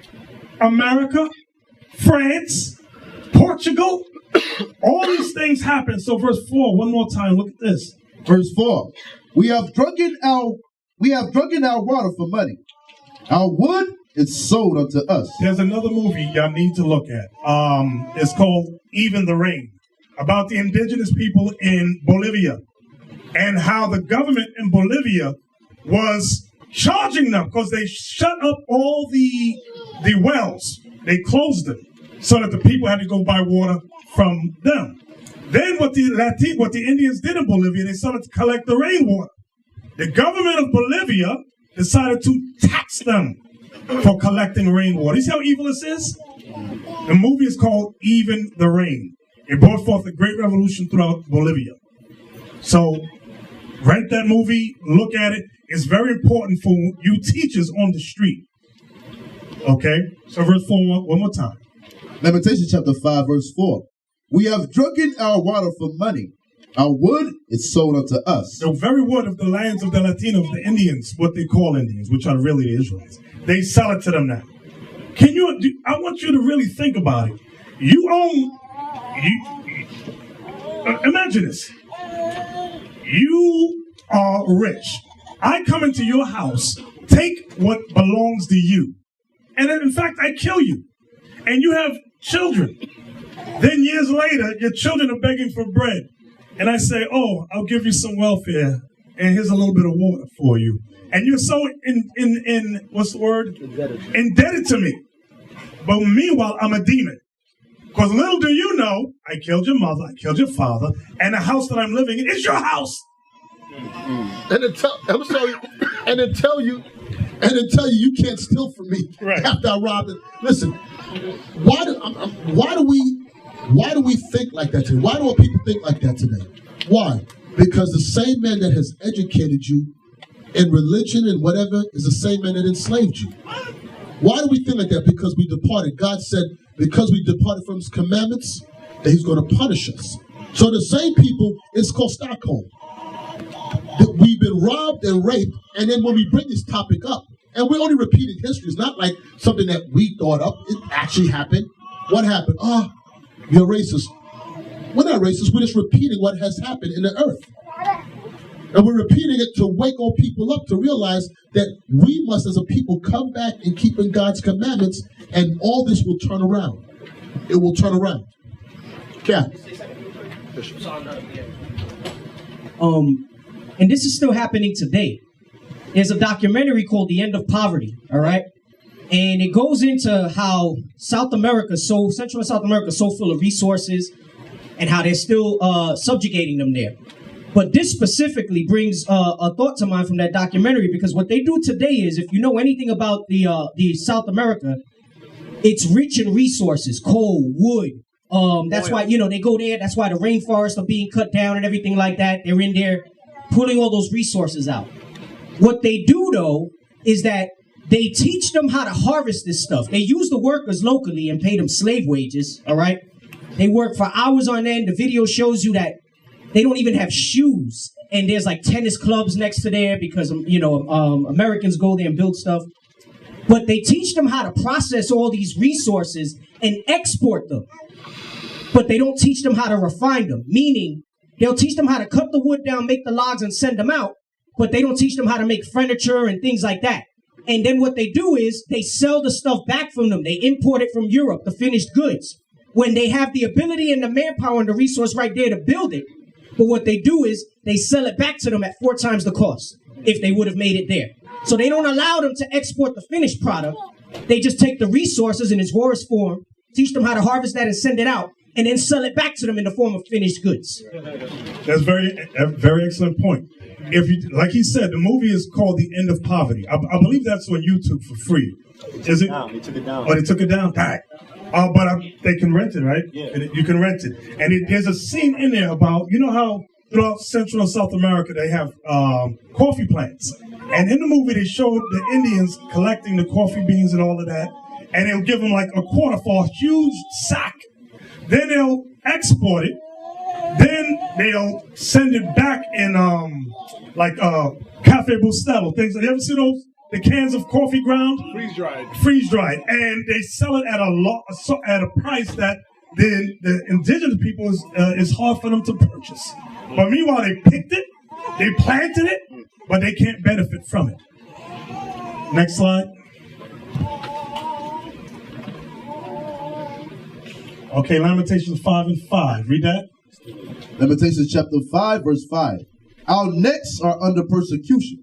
[SPEAKER 3] America, France, Portugal. All these things happen. So verse 4, one more time, look at this.
[SPEAKER 5] Verse 4. We have drunken our water for money. Our wood is sold unto us.
[SPEAKER 3] There's another movie y'all need to look at. It's called Even the Rain, about the indigenous people in Bolivia and how the government in Bolivia was charging them because they shut up all the wells. They closed them so that the people had to go buy water from them. Then what the Indians did in Bolivia, they started to collect the rainwater. The government of Bolivia decided to tax them for collecting rainwater. You see how evil this is? The movie is called Even the Rain. It brought forth a great revolution throughout Bolivia. So rent that movie, look at it. It's very important for you teachers on the street. Okay? So verse 4, one more time.
[SPEAKER 5] Lamentations chapter 5, verse 4. We have drunken our water for money. Our wood is sold unto us.
[SPEAKER 3] The very wood of the lands of the Latinos, the Indians, what they call Indians, which are really the Israelites, they sell it to them now. I want you to really think about it. Imagine this. You are rich. I come into your house, take what belongs to you, and then, in fact, I kill you. And you have children. Then years later, your children are begging for bread. And I say, oh, I'll give you some welfare, and here's a little bit of water for you. And you're so what's the word? Indebted to me. But meanwhile, I'm a demon. Because little do you know, I killed your mother, I killed your father, and the house that I'm living in is your house.
[SPEAKER 5] And then tell you you can't steal from me after I robbed it. Listen, why do we think like that today? Why do people think like that today? Why? Because the same man that has educated you in religion and whatever is the same man that enslaved you. Why do we think like that? Because we departed. God said, because we departed from his commandments, that he's going to punish us. So the same people, it's called Stockholm. We've been robbed and raped, and then when we bring this topic up, and we're only repeating history, it's not like something that we thought up. It actually happened. What happened? You're racist. We're not racist. We're just repeating what has happened in the earth.
[SPEAKER 10] And we're repeating it to wake all people up to realize that we must, as a people, come back and keep in God's commandments, and all this will turn around. It will turn around. Yeah.
[SPEAKER 8] And this is still happening today. There's a documentary called The End of Poverty, all right? And it goes into how South America, Central and South America, is so full of resources and how they're still subjugating them there. But this specifically brings a thought to mind from that documentary, because what they do today is, if you know anything about the South America, it's rich in resources, coal, wood. That's why, they go there. That's why the rainforests are being cut down and everything like that. They're in there pulling all those resources out. What they do, though, is that they teach them how to harvest this stuff. They use the workers locally and pay them slave wages, all right? They work for hours on end. The video shows you that they don't even have shoes. And there's like tennis clubs next to there because, Americans go there and build stuff. But they teach them how to process all these resources and export them. But they don't teach them how to refine them. Meaning, they'll teach them how to cut the wood down, make the logs, and send them out. But they don't teach them how to make furniture and things like that. And then what they do is they sell the stuff back from them. They import it from Europe, the finished goods, when they have the ability and the manpower and the resource right there to build it. But what they do is they sell it back to them at 4 times the cost if they would have made it there. So they don't allow them to export the finished product. They just take the resources in its rawest form, teach them how to harvest that and send it out, and then sell it back to them in the form of finished goods.
[SPEAKER 3] That's a very excellent point. If you, like he said, the movie is called The End of Poverty. I believe that's on YouTube for free. Is it?
[SPEAKER 11] They took it down.
[SPEAKER 3] Oh, they took it down? All right. But they can rent it, right?
[SPEAKER 11] Yeah.
[SPEAKER 3] You can rent it. And there's a scene in there about, how throughout Central and South America they have coffee plants. And in the movie they showed the Indians collecting the coffee beans and all of that. And they'll give them like a quarter for a huge sack. Then they'll export it. Then they'll send it back in Cafe Bustelo. Things. Have you ever seen those? The cans of coffee ground? Freeze dried. And they sell it at a price that the indigenous people is hard for them to purchase. But meanwhile, they picked it, they planted it, but they can't benefit from it. Next slide. Okay, Lamentations 5 and 5. Read that.
[SPEAKER 5] Lamentations chapter 5, verse 5. Our necks are under persecution.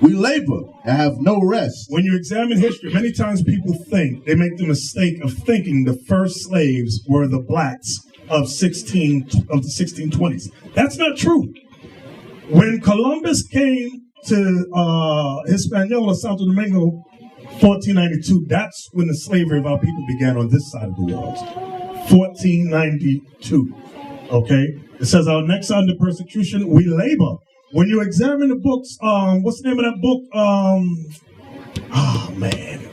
[SPEAKER 5] We labor and have no rest.
[SPEAKER 3] When you examine history, many times people they make the mistake of thinking the first slaves were the blacks of the 1620s. That's not true. When Columbus came to Hispaniola, Santo Domingo, 1492, that's when the slavery of our people began on this side of the world. 1492. Okay? It says our necks are under persecution, we labor. When you examine the books, what's the name of that book?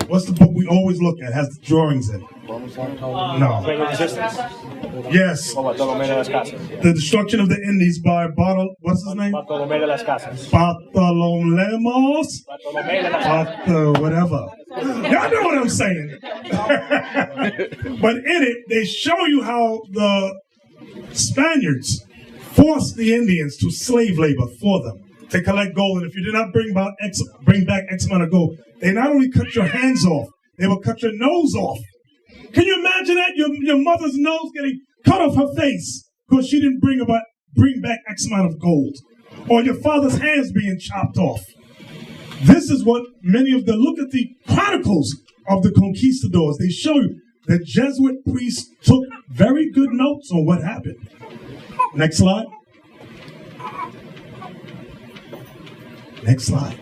[SPEAKER 3] What's the book we always look at? It has the drawings in it. No. Yes. The Destruction of the Indies by what's his name?
[SPEAKER 11] Bartolomé de las Casas.
[SPEAKER 3] Whatever. Y'all know what I'm saying. But in it, they show you how the Spaniards forced the Indians to slave labor for them, to collect gold. And if you did not bring back X amount of gold, they not only cut your hands off, they will cut your nose off. Can you imagine that? Your mother's nose getting cut off her face because she didn't bring back X amount of gold. Or your father's hands being chopped off. This is what look at the chronicles of the conquistadors. They show you the Jesuit priests took very good notes on what happened. Next slide. Next slide.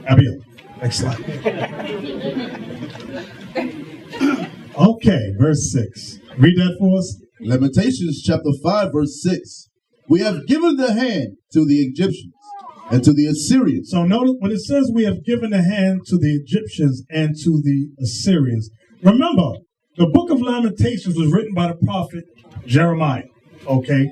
[SPEAKER 3] Abiel, next slide. Okay, verse 6. Read that for us.
[SPEAKER 5] Lamentations chapter 5, verse 6. We have given the hand to the Egyptians and to the Assyrians.
[SPEAKER 3] So notice when it says we have given the hand to the Egyptians and to the Assyrians. Remember, the book of Lamentations was written by the prophet Jeremiah. Okay?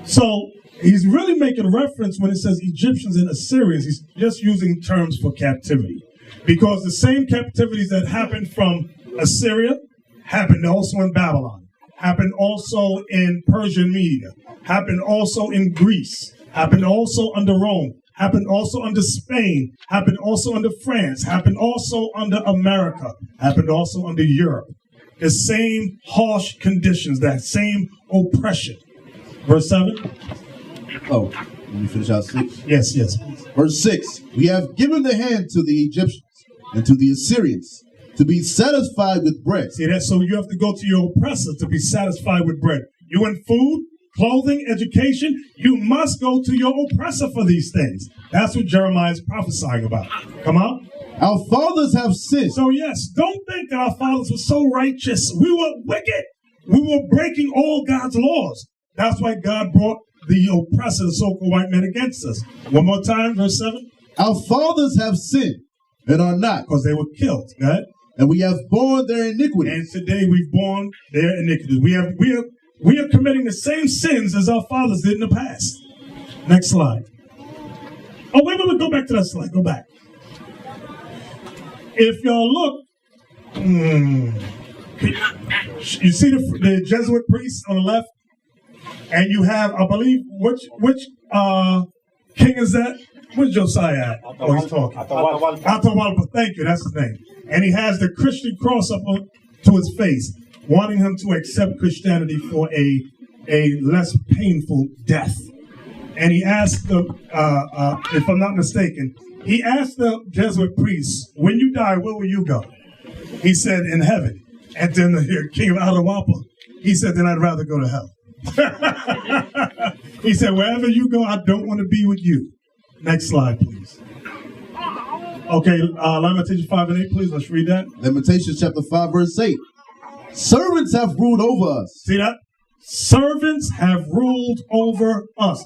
[SPEAKER 3] So he's really making reference when it says Egyptians and Assyrians. He's just using terms for captivity. Because the same captivities that happened from Assyria happened also in Babylon, happened also in Persian Media, happened also in Greece, happened also under Rome, happened also under Spain, happened also under France, happened also under America, happened also under Europe. The same harsh conditions, that same oppression. Verse 7.
[SPEAKER 5] Oh, let me finish out 6.
[SPEAKER 3] Yes, yes.
[SPEAKER 5] Verse 6. We have given the hand to the Egyptians and to the Assyrians to be satisfied with bread.
[SPEAKER 3] See that? So you have to go to your oppressor to be satisfied with bread. You want food, clothing, education, you must go to your oppressor for these things. That's what Jeremiah is prophesying about. Come on.
[SPEAKER 5] Our fathers have sinned.
[SPEAKER 3] So yes, don't think that our fathers were so righteous. We were wicked. We were breaking all God's laws. That's why God brought the oppressor, the so-called white men, against us. One more time, verse 7.
[SPEAKER 5] Our fathers have sinned and are not.
[SPEAKER 3] Because they were killed. Go ahead.
[SPEAKER 5] And we have borne their iniquities.
[SPEAKER 3] And today we've borne their iniquities. We are committing the same sins as our fathers did in the past. Next slide. Oh, wait, go back to that slide. Go back. If y'all look, you see the Jesuit priest on the left, and you have, I believe, which king is that? Where's Josiah at? Oh, he's talking. Atahualpa, thank you, that's his name. And he has the Christian cross up to his face, wanting him to accept Christianity for a less painful death. And he asked the, if I'm not mistaken, he asked the Jesuit priest, when you die, where will you go? He said, in heaven. And then the king of Atahualpa, he said, then I'd rather go to hell. He said, wherever you go, I don't want to be with you. Next slide, please. Okay, Lamentations 5 and 8, please. Let's read that.
[SPEAKER 5] Lamentations chapter 5, verse 8. Servants have ruled over us.
[SPEAKER 3] See that? Servants have ruled over us.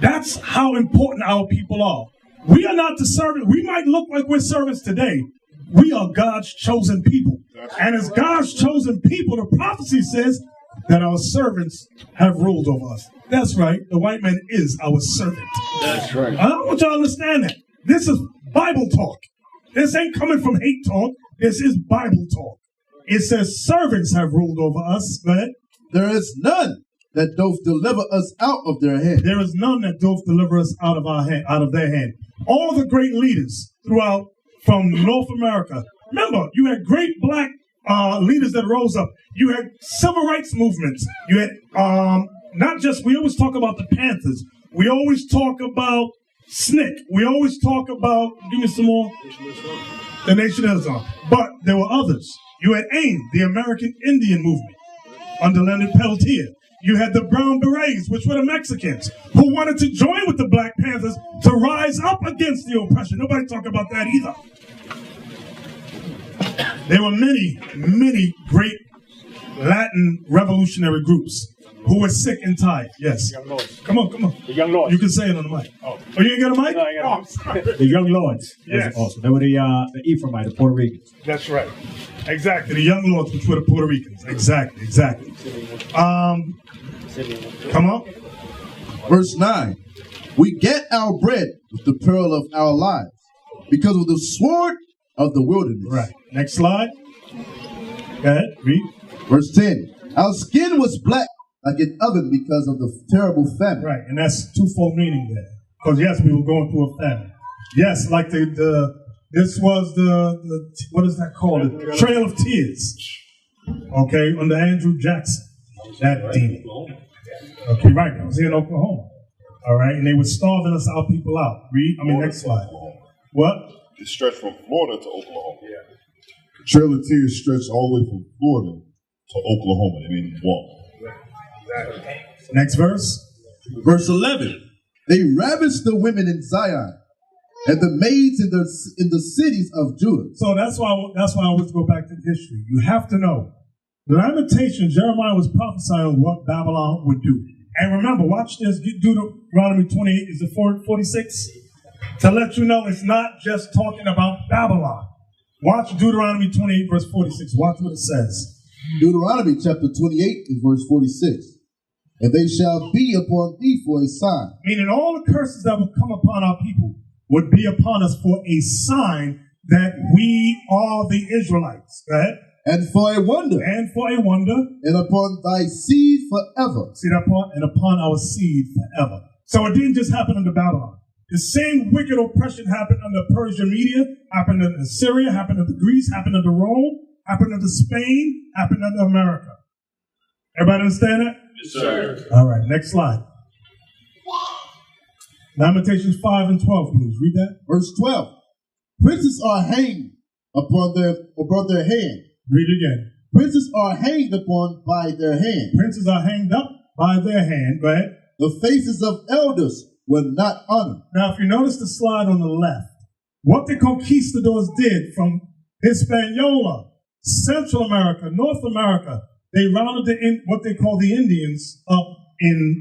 [SPEAKER 3] That's how important our people are. We are not the servant. We might look like we're servants today. We are God's chosen people. And as God's chosen people, the prophecy says that our servants have ruled over us. That's right. The white man is our servant.
[SPEAKER 5] That's right.
[SPEAKER 3] I want y'all to understand that. This is Bible talk. This ain't coming from hate talk. This is Bible talk. It says servants have ruled over us. Go ahead.
[SPEAKER 5] There is none that doth deliver us out of their hand.
[SPEAKER 3] There is none that doth deliver us out of our hand, out of their hand. All the great leaders throughout from North America. Remember, you had great black leaders that rose up. You had civil rights movements. You had not just, we always talk about the Panthers. We always talk about SNCC. We always talk about, give me some more, the Nation of Islam. But there were others. You had AIM, the American Indian Movement, under Leonard Peltier. You had the Brown Berets, which were the Mexicans, who wanted to join with the Black Panthers to rise up against the oppression. Nobody talk about that either. There were many, many great Latin revolutionary groups who were sick and tired. Yes.
[SPEAKER 11] Young Lords.
[SPEAKER 3] Come on.
[SPEAKER 11] The Young Lords.
[SPEAKER 3] You can say it on the mic. Oh, you ain't got a mic?
[SPEAKER 11] No, I got
[SPEAKER 3] I'm sorry.
[SPEAKER 11] The Young Lords.
[SPEAKER 3] Yes.
[SPEAKER 11] Also, they were the Ephraimites, the Puerto Ricans.
[SPEAKER 3] That's right. Exactly. The Young Lords, which were the Puerto Ricans. Exactly. Come on.
[SPEAKER 5] Verse 9. We get our bread with the pearl of our lives because of the sword of the wilderness.
[SPEAKER 3] Right. Next slide. Go ahead. Read.
[SPEAKER 5] Verse 10. Our skin was black like an oven because of the terrible famine.
[SPEAKER 3] Right. And that's twofold meaning there. Because yes, we were going through a famine. Yes, like this was the what is that called? The Trail of Tears. Okay, under Andrew Jackson. That demon. Okay, right. I was here in Oklahoma. All right, and they were starving us, our people out. Read. Next slide. What?
[SPEAKER 12] It stretched from Florida to Oklahoma.
[SPEAKER 3] Yeah.
[SPEAKER 12] The Trail of Tears stretched all the way from Florida to Oklahoma. I mean, walk.
[SPEAKER 3] Next verse.
[SPEAKER 5] Verse 11. They ravished the women in Zion and the maids in the cities of Judah.
[SPEAKER 3] So that's why I always go back to history. You have to know. The Lamentations, Jeremiah was prophesying what Babylon would do. And remember, watch this. Deuteronomy 28, is it 46? To let you know it's not just talking about Babylon. Watch Deuteronomy 28, verse 46. Watch what it says.
[SPEAKER 5] Deuteronomy chapter 28 and verse 46. And they shall be upon thee for a sign.
[SPEAKER 3] Meaning all the curses that would come upon our people would be upon us for a sign that we are the Israelites. Go ahead.
[SPEAKER 5] And for a wonder.
[SPEAKER 3] And for a wonder.
[SPEAKER 5] And upon thy seed forever.
[SPEAKER 3] See that part? And upon our seed forever. So it didn't just happen under Babylon. The same wicked oppression happened under Persian Media, happened under Syria, happened under Greece, happened under Rome, happened under Spain, happened under America. Everybody understand that?
[SPEAKER 12] Yes, sir.
[SPEAKER 3] All right, next slide. Lamentations 5 and 12, please. Read that.
[SPEAKER 5] Verse 12. Princes are hanged upon their hand.
[SPEAKER 3] Read again.
[SPEAKER 5] Princes are hanged upon by their hand.
[SPEAKER 3] Princes are hanged up by their hand. Go ahead.
[SPEAKER 5] The faces of elders were not honored.
[SPEAKER 3] Now, if you notice the slide on the left, what the conquistadors did from Hispaniola, Central America, North America, they rounded what they call the Indians up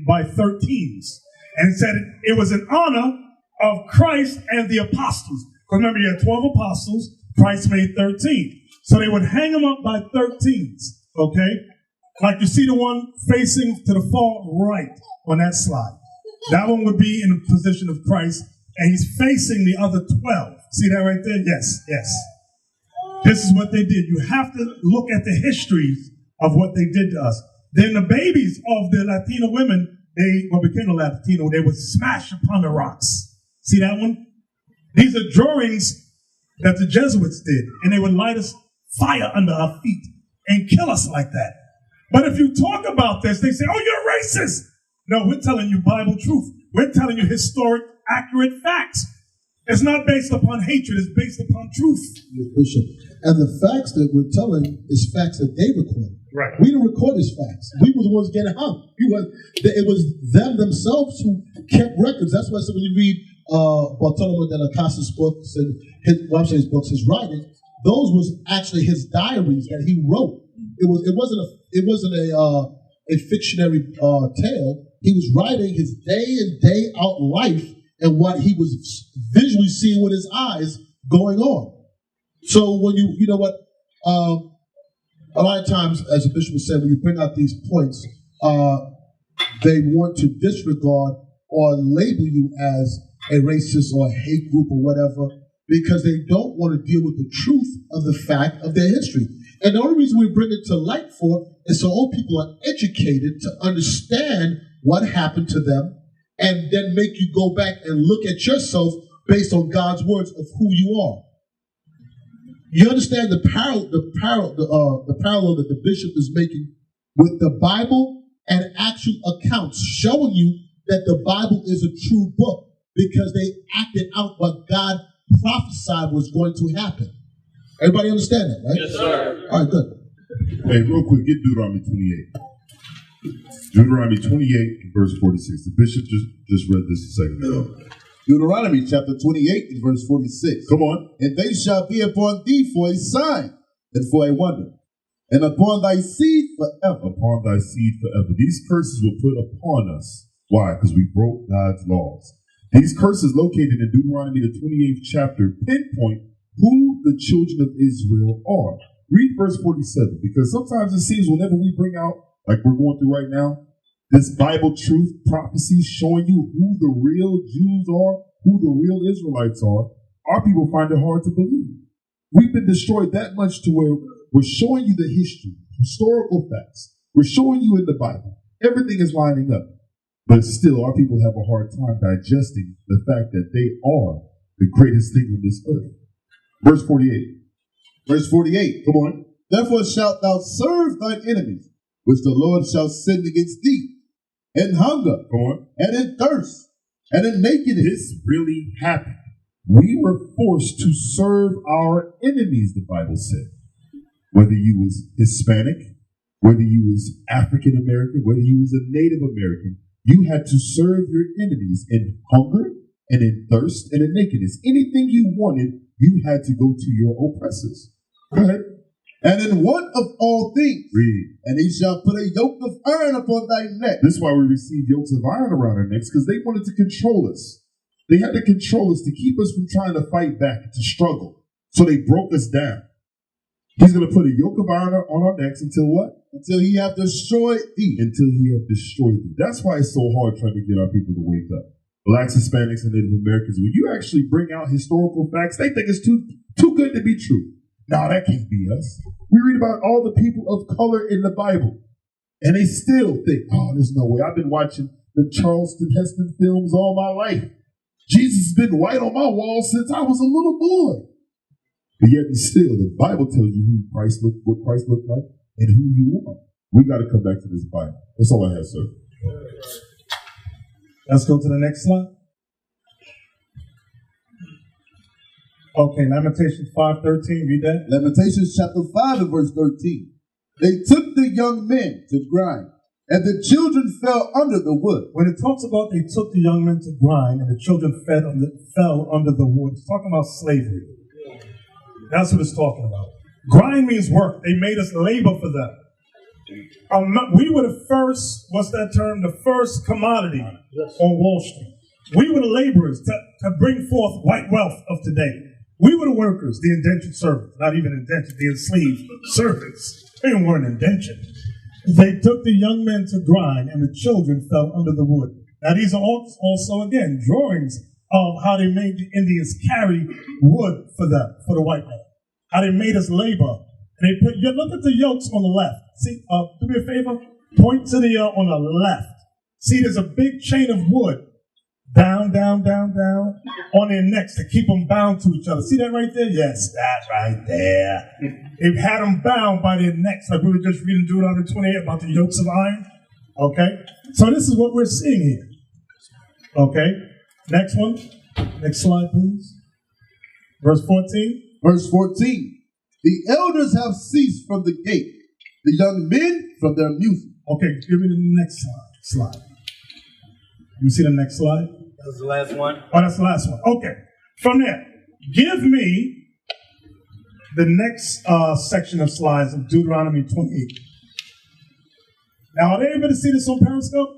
[SPEAKER 3] by 13s. And said it was in honor of Christ and the apostles. Because remember, you had 12 apostles, Christ made 13. So they would hang them up by 13s, okay? Like you see the one facing to the far right on that slide. That one would be in the position of Christ, and he's facing the other 12. See that right there? Yes, yes. This is what they did. You have to look at the histories of what they did to us. Then the babies of the Latino women, what became a Latino, they would smash upon the rocks. See that one? These are drawings that the Jesuits did, and they would light us fire under our feet and kill us like that. But if you talk about this, they say, oh, you're racist. No, we're telling you Bible truth. We're telling you historic, accurate facts. It's not based upon hatred, it's based upon truth.
[SPEAKER 10] Bishop. And the facts that we're telling is facts that they recorded.
[SPEAKER 3] Right.
[SPEAKER 10] We didn't record these facts. We were the ones getting hung. It was them themselves who kept records. That's why when you read Bartolomé de la Casa's books and his books, his writings, those was actually his diaries that he wrote. It wasn't a fictionary tale. He was writing his day in, day out life and what he was visually seeing with his eyes going on. So when you know what, a lot of times, as the bishop said, when you bring out these points, they want to disregard or label you as a racist or a hate group or whatever, because they don't want to deal with the truth of the fact of their history. And the only reason we bring it to light for is so all people are educated to understand what happened to them, and then make you go back and look at yourself based on God's words of who you are. You understand the parallel that the bishop is making with the Bible and actual accounts, showing you that the Bible is a true book because they acted out what God prophesied was going to happen. Everybody understand that, right?
[SPEAKER 12] Yes, sir.
[SPEAKER 10] All right, good.
[SPEAKER 12] Hey, real quick, get Deuteronomy 28. Deuteronomy 28, verse 46. The bishop just read this a second ago.
[SPEAKER 5] Deuteronomy chapter 28 and verse 46.
[SPEAKER 12] Come on.
[SPEAKER 5] And they shall be upon thee for a sign and for a wonder, and upon thy seed forever.
[SPEAKER 12] Upon thy seed forever. These curses were put upon us. Why? Because we broke God's laws. These curses located in Deuteronomy, the 28th chapter, pinpoint who the children of Israel are. Read verse 47, because sometimes it seems whenever we bring out, like we're going through right now, this Bible truth prophecy showing you who the real Jews are, who the real Israelites are, our people find it hard to believe. We've been destroyed that much to where we're showing you the history, historical facts. We're showing you in the Bible. Everything is lining up. But still, our people have a hard time digesting the fact that they are the greatest thing on this earth. Verse 48.
[SPEAKER 5] Verse 48.
[SPEAKER 12] Come on.
[SPEAKER 5] Therefore shalt thou serve thine enemies, which the Lord shall send against thee, in hunger,
[SPEAKER 12] come on,
[SPEAKER 5] and in thirst, and in nakedness.
[SPEAKER 12] This really happened. We were forced to serve our enemies, the Bible said. Whether you was Hispanic, whether you was African American, whether you was a Native American, you had to serve your enemies in hunger and in thirst and in nakedness. Anything you wanted, you had to go to your oppressors. Go ahead.
[SPEAKER 5] And in want of all things,
[SPEAKER 12] read.
[SPEAKER 5] And he shall put a yoke of iron upon thy neck.
[SPEAKER 12] This is why we received yokes of iron around our necks, because they wanted to control us. They had to control us to keep us from trying to fight back, to struggle. So they broke us down. He's going to put a yoke of iron on our necks until what?
[SPEAKER 5] Until he have destroyed thee.
[SPEAKER 12] Until he have destroyed thee. That's why it's so hard trying to get our people to wake up. Blacks, Hispanics, and Native Americans, when you actually bring out historical facts, they think it's too good to be true. No, that can't be us. We read about all the people of color in the Bible, and they still think, oh, there's no way. I've been watching the Charleston Heston films all my life. Jesus has been white on my wall since I was a little boy. But yet and still, the Bible tells you what Christ looked like and who you are. We got to come back to this Bible. That's all I have, sir.
[SPEAKER 3] Let's go to the next slide. Okay, Lamentations 5:13, read that.
[SPEAKER 5] Lamentations chapter 5 and verse 13. They took the young men to grind, and the children fell under the wood.
[SPEAKER 3] When it talks about they took the young men to grind and the children fell under the wood, it's talking about slavery. That's what it's talking about. Grind means work. They made us labor for them. We were the first, what's that term? The first commodity on Wall Street. We were the laborers to bring forth white wealth of today. We were the workers, the indentured servants, not even indentured, the enslaved servants. They weren't indentured. They took the young men to grind, and the children fell under the wood. Now, these are also, again, drawings of how they made the Indians carry wood for them, for the white man. How they made us labor. And they put, look at the yokes on the left. See, do me a favor, point to the on the left. See, there's a big chain of wood down, down, down, down on their necks to keep them bound to each other. See that right there? Yes, that right there. They've had them bound by their necks, like we were just reading Deuteronomy 28 about the yokes of iron. Okay, so this is what we're seeing here. Okay, next one. Next slide, please. Verse 14.
[SPEAKER 5] Verse 14. The elders have ceased from the gate, the young men from their music.
[SPEAKER 3] Okay, give me the next slide. You see the next slide?
[SPEAKER 7] That was the last one.
[SPEAKER 3] Oh, that's the last one. Okay. From there, give me the next section of slides of Deuteronomy 28. Now, are they able to see this on Periscope?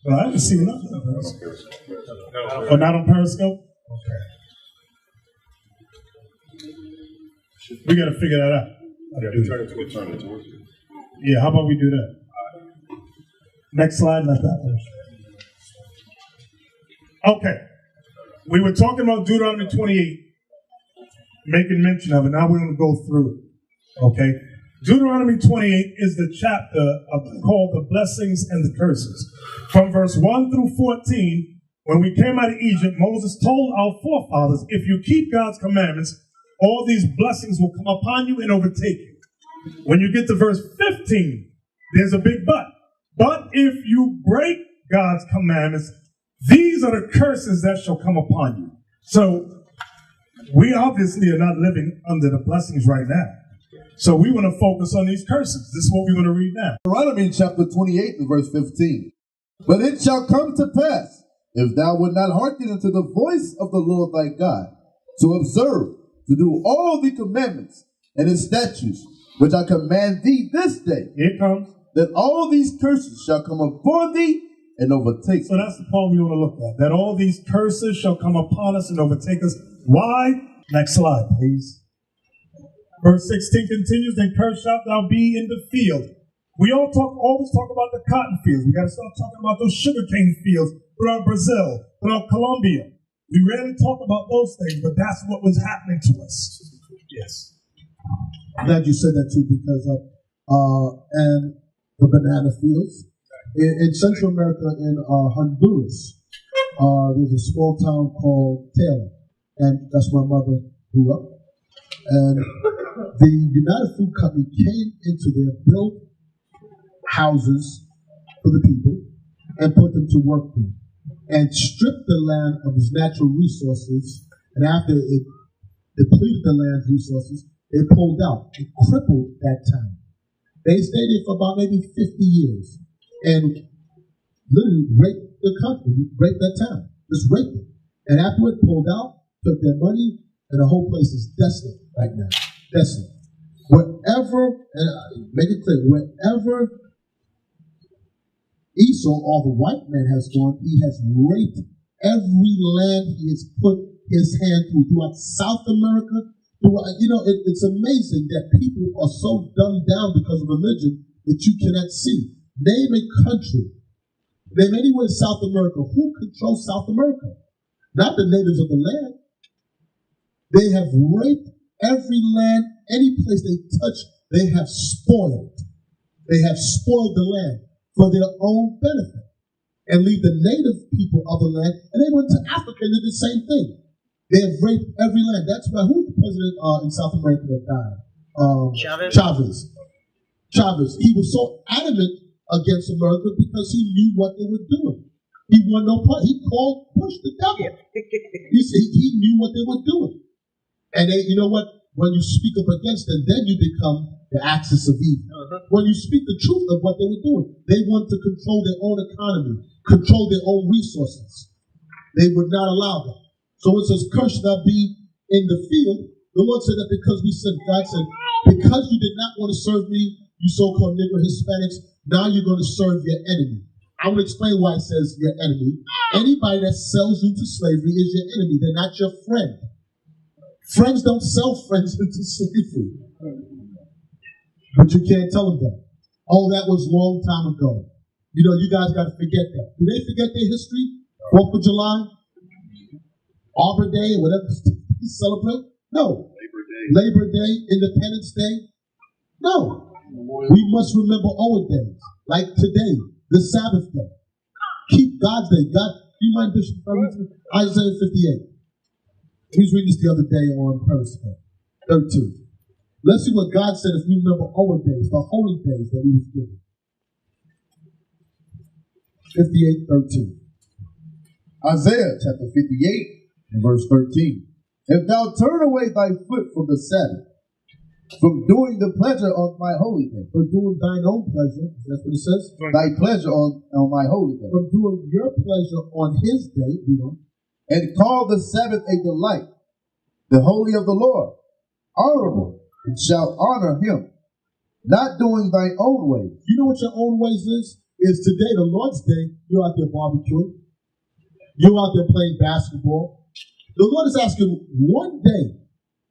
[SPEAKER 3] Well, I haven't seen nothing on Periscope. Oh, not on Periscope? Okay. We got to figure that out. Yeah, how about we do that? Next slide, not that one. Okay. We were talking about Deuteronomy 28, making mention of it. Now we're going to go through it. Okay. Deuteronomy 28 is the chapter called the blessings and the curses. From verse 1 through 14, when we came out of Egypt, Moses told our forefathers, if you keep God's commandments, all these blessings will come upon you and overtake you. When you get to verse 15, there's a big but. But if you break God's commandments, these are the curses that shall come upon you. So we obviously are not living under the blessings right now. So we want to focus on these curses. This is what we want to read now.
[SPEAKER 5] Deuteronomy chapter 28 and verse 15. But it shall come to pass, if thou wilt not hearken unto the voice of the Lord thy God, to observe, to do all the commandments and his statutes, which I command thee this day.
[SPEAKER 3] Here it comes.
[SPEAKER 5] That all these curses shall come upon thee and overtake.
[SPEAKER 3] So that's the part we want to look at. That all these curses shall come upon us and overtake us. Why? Next slide, please. Verse 16 continues, then cursed shalt thou be in the field. We always talk about the cotton fields. We got to start talking about those sugarcane fields throughout Brazil, throughout Colombia. We rarely talk about those things, but that's what was happening to us. Yes.
[SPEAKER 10] I'm glad you said that too, because and the banana fields in Central America, in Honduras, there's a small town called Taylor, and that's where my mother grew up. And the United Fruit Company came into there, built houses for the people, and put them to work there, and stripped the land of its natural resources. And after it depleted the land's resources, they pulled out. It crippled that town. They stayed there for about maybe 50 years and literally raped the country, raped that town, just raped it. And after it pulled out, took their money, and the whole place is desolate right now. Desolate. Wherever, and make it clear, wherever Esau, or the white man, has gone, he has raped every land he has put his hand throughout South America. It's amazing that people are so dumbed down because of religion that you cannot see. Name a country, name anywhere in South America. Who controls South America? Not the natives of the land. They have raped every land, any place they touch, they have spoiled. They have spoiled the land for their own benefit. and leave the native people of the land, and they went to Africa and did the same thing. They have raped every land. That's why, who was the president in South America that died? Chavez. He was so adamant against America because he knew what they were doing. He won no part. He called Bush the devil. He knew what they were doing. And they, you know what? When you speak up against them, then you become the axis of evil. When you speak the truth of what they were doing, they wanted to control their own economy, control their own resources. They would not allow that. So it says, "Cursed thou be in the field." The Lord said that because we said, God said, because you did not want to serve me, you so-called Negro Hispanics, now you're going to serve your enemy. I'm going to explain why it says your enemy. Anybody that sells you to slavery is your enemy. They're not your friend. Friends don't sell friends into slavery. But you can't tell them that. Oh, that was a long time ago. You know, you guys got to forget that. Do they forget their history? 4th of July? Arbor Day, or whatever you celebrate? No. Labor Day, Independence Day? No. We must remember old days, like today, the Sabbath day. Keep God's day. God, do you mind, Bishop? Isaiah 58. We was reading this the other day on Periscope, 13. Let's see what God said if we remember our days, the holy days that He was given. 58:13.
[SPEAKER 5] Isaiah chapter 58 and verse 13. If thou turn away thy foot from the Sabbath, from doing the pleasure of my holy day,
[SPEAKER 10] from doing thine own pleasure, that's what it says.
[SPEAKER 5] Thy pleasure on my holy day,
[SPEAKER 10] from doing your pleasure on His day, you know,
[SPEAKER 5] and call the Sabbath a delight, the holy of the Lord, honorable, and shall honor Him, not doing thy own ways.
[SPEAKER 10] You know what your own ways is? Is today, the Lord's day, you're out there barbecuing, you're out there playing basketball. The Lord is asking one day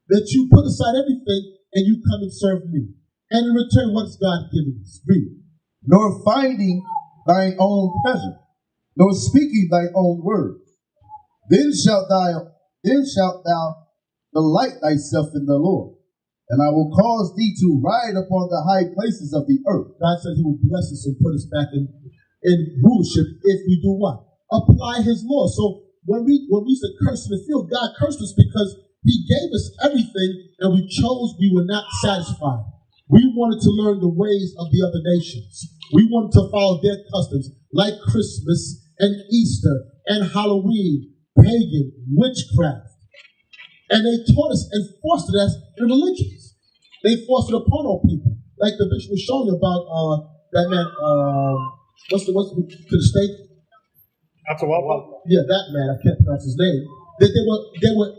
[SPEAKER 10] that you put aside everything and you come and serve me. And in return, what is God giving us? Read.
[SPEAKER 5] Nor finding thine own pleasure, nor speaking thy own words. Then shalt thou delight thyself in the Lord, and I will cause thee to ride upon the high places of the earth.
[SPEAKER 10] God said He will bless us and put us back in rulership if we do what? Apply His law. So when we said curse in the field, God cursed us because He gave us everything and we chose, we were not satisfied. We wanted to learn the ways of the other nations. We wanted to follow their customs like Christmas and Easter and Halloween, pagan, witchcraft. And they taught us and fostered us in religions. They forced it upon our people. Like the bishop was showing about that man, what's the to the state? Yeah, that man, I can't pronounce his name. That they were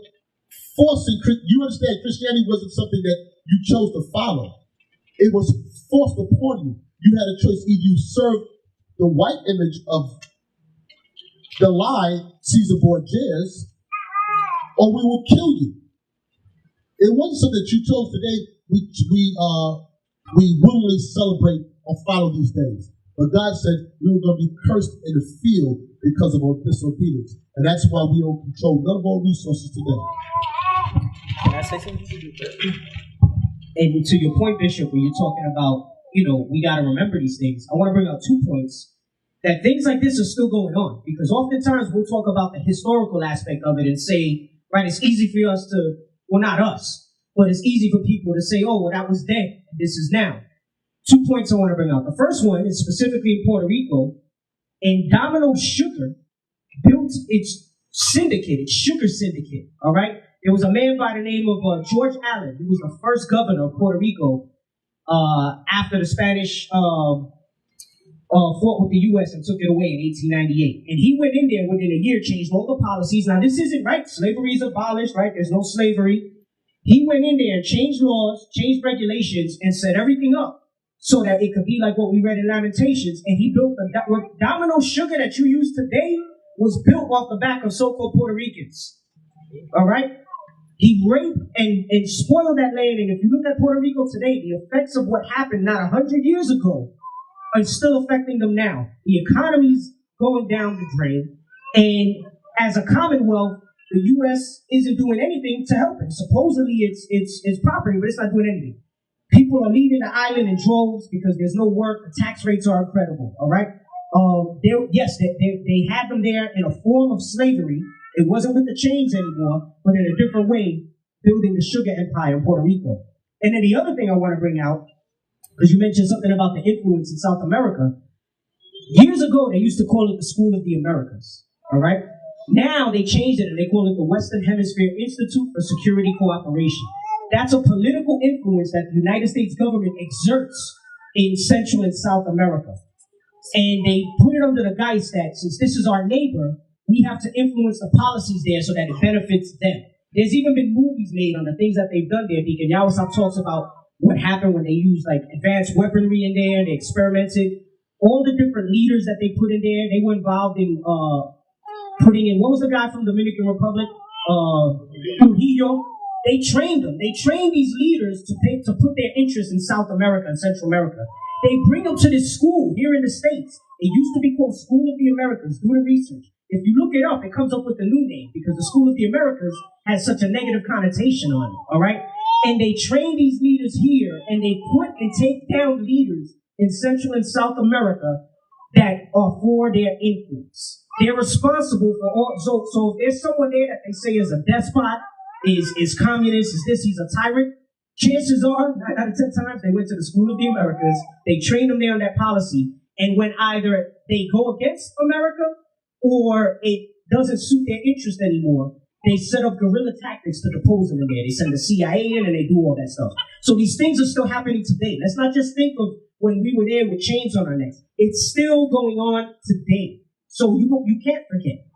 [SPEAKER 10] forcing, you understand, Christianity wasn't something that you chose to follow. It was forced upon you. You had a choice. Either you serve the white image of the lie, Caesar Borgias, or we will kill you. It wasn't something that you chose today. We willingly celebrate or follow these days. But God said we were going to be cursed in the field because of our disobedience. And that's why we don't control none of our resources today.
[SPEAKER 7] Can I say something? And to your point, Bishop, when you're talking about, we got to remember these things, I want to bring out 2 points. That things like this are still going on. Because oftentimes we'll talk about the historical aspect of it and say, right, it's easy for us to, well, not us, but it's easy for people to say, oh, well, that was then, this is now. 2 points I want to bring out. The first one is specifically in Puerto Rico, and Domino Sugar built its syndicate, its sugar syndicate, all right? There was a man by the name of George Allen, who was the first governor of Puerto Rico after the Spanish fought with the U.S. and took it away in 1898. And he went in there within a year, changed all the policies. Now, this isn't right. Slavery is abolished, right? There's no slavery. He went in there and changed laws, changed regulations, and set everything up so that it could be like what we read in Lamentations. And he built what Domino Sugar that you use today was built off the back of so-called Puerto Ricans. All right? He raped and spoiled that land. And if you look at Puerto Rico today, the effects of what happened not 100 years ago are still affecting them now. The economy's going down the drain. And as a commonwealth, the U.S. isn't doing anything to help it. Supposedly it's property, but it's not doing anything. People are leaving the island in droves because there's no work. The tax rates are incredible, all right? They had them there in a form of slavery. It wasn't with the chains anymore, but in a different way, building the sugar empire in Puerto Rico. And then the other thing I want to bring out, because you mentioned something about the influence in South America. Years ago, they used to call it the School of the Americas. All right? Now they changed it and they call it the Western Hemisphere Institute for Security Cooperation. That's a political influence that the United States government exerts in Central and South America. And they put it under the guise that since this is our neighbor, we have to influence the policies there so that it benefits them. There's even been movies made on the things that they've done there. Deacon Yawasop talks about what happened when they used like advanced weaponry in there, they experimented. All the different leaders that they put in there, they were involved in putting in, what was the guy from Dominican Republic? Trujillo. They trained them. They trained these leaders to put their interests in South America and Central America. They bring them to this school here in the States. It used to be called School of the Americas. Do the research. If you look it up, it comes up with a new name because the School of the Americas has such a negative connotation on it, all right? And they train these leaders here, and they put and take down leaders in Central and South America that are for their influence. They're responsible for all. So if there's someone there that they say is a despot, is communist, is this, he's a tyrant, chances are, 9 out of 10 times, they went to the School of the Americas, they trained them there on that policy, and when either they go against America or it doesn't suit their interest anymore, they set up guerrilla tactics to depose them in there. They send the CIA in and they do all that stuff. So these things are still happening today. Let's not just think of when we were there with chains on our necks. It's still going on today. So you can't forget.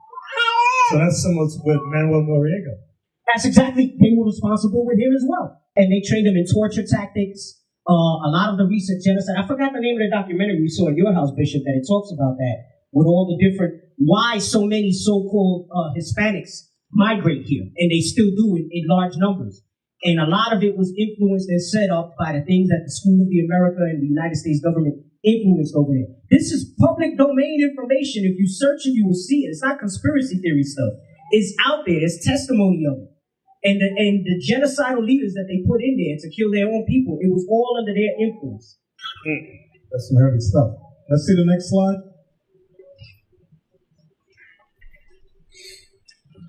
[SPEAKER 3] So that's similar to with Manuel Noriega.
[SPEAKER 7] That's exactly, they were responsible with him as well. And they trained him in torture tactics, a lot of the recent genocide. I forgot the name of the documentary we saw at your house, Bishop, that it talks about that, with all the different, why so many so-called Hispanics migrate here, and they still do in large numbers. And a lot of it was influenced and set up by the things that the School of the America and the United States government influenced over there. This is public domain information. If you search it, you will see it. It's not conspiracy theory stuff. It's out there. There's testimony of it. And the genocidal leaders that they put in there to kill their own people, it was all under their influence.
[SPEAKER 3] That's some heavy stuff. Let's see the next slide.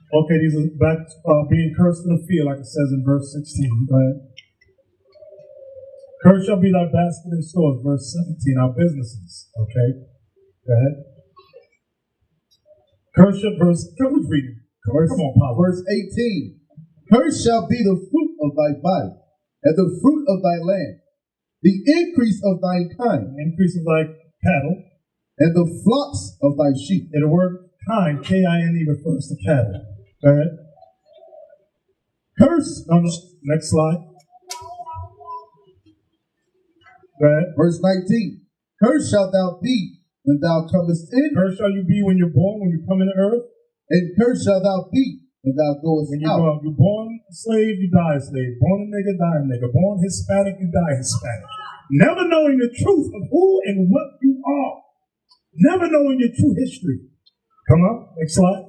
[SPEAKER 3] Okay, these are back being cursed in the field, like it says in verse 16. Go ahead. Cursed shall be thy basket and stores, verse 17, our businesses. Okay, go ahead. Cursed shall, who's reading? Come on, Paul.
[SPEAKER 5] Verse 18. Cursed shall be the fruit of thy body, and the fruit of thy land, the increase of thine kind,
[SPEAKER 3] the increase of thy cattle,
[SPEAKER 5] and the flocks of thy sheep.
[SPEAKER 3] And the word kind, K-I-N-E, refers to cattle. Go ahead.
[SPEAKER 5] Curse.
[SPEAKER 3] Next slide. Go ahead.
[SPEAKER 5] Verse 19. Cursed shalt thou be when thou comest in.
[SPEAKER 3] Cursed shall you be when you're born, when you come into earth.
[SPEAKER 5] And cursed shalt thou be when thou goest
[SPEAKER 3] when
[SPEAKER 5] out.
[SPEAKER 3] You're born a slave, you die a slave. Born a nigger, die a nigger. Born Hispanic, you die Hispanic. Never knowing the truth of who and what you are. Never knowing your true history. Come on, next slide.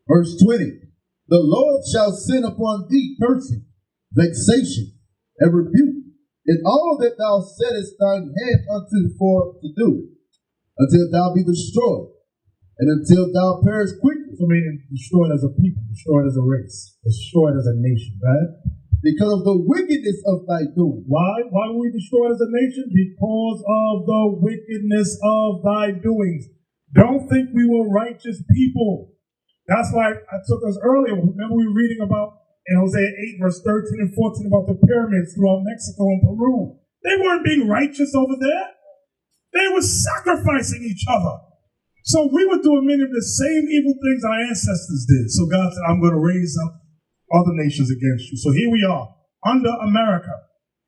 [SPEAKER 5] Verse 20. The Lord shall send upon thee cursing, vexation, and rebuke in all that thou settest thine hand unto for to do, until thou be destroyed, and until thou perish quickly.
[SPEAKER 3] So meaning destroyed as a people, destroyed as a race, destroyed as a nation, right?
[SPEAKER 5] Because of the wickedness of thy doing.
[SPEAKER 3] Why? Why were we destroyed as a nation? Because of the wickedness of thy doings. Don't think we were righteous people. That's why I took us earlier. Remember we were reading about in Hosea 8, verse 13 and 14 about the pyramids throughout Mexico and Peru. They weren't being righteous over there. They were sacrificing each other. So we were doing many of the same evil things our ancestors did. So God said, I'm going to raise up other nations against you. So here we are, under America,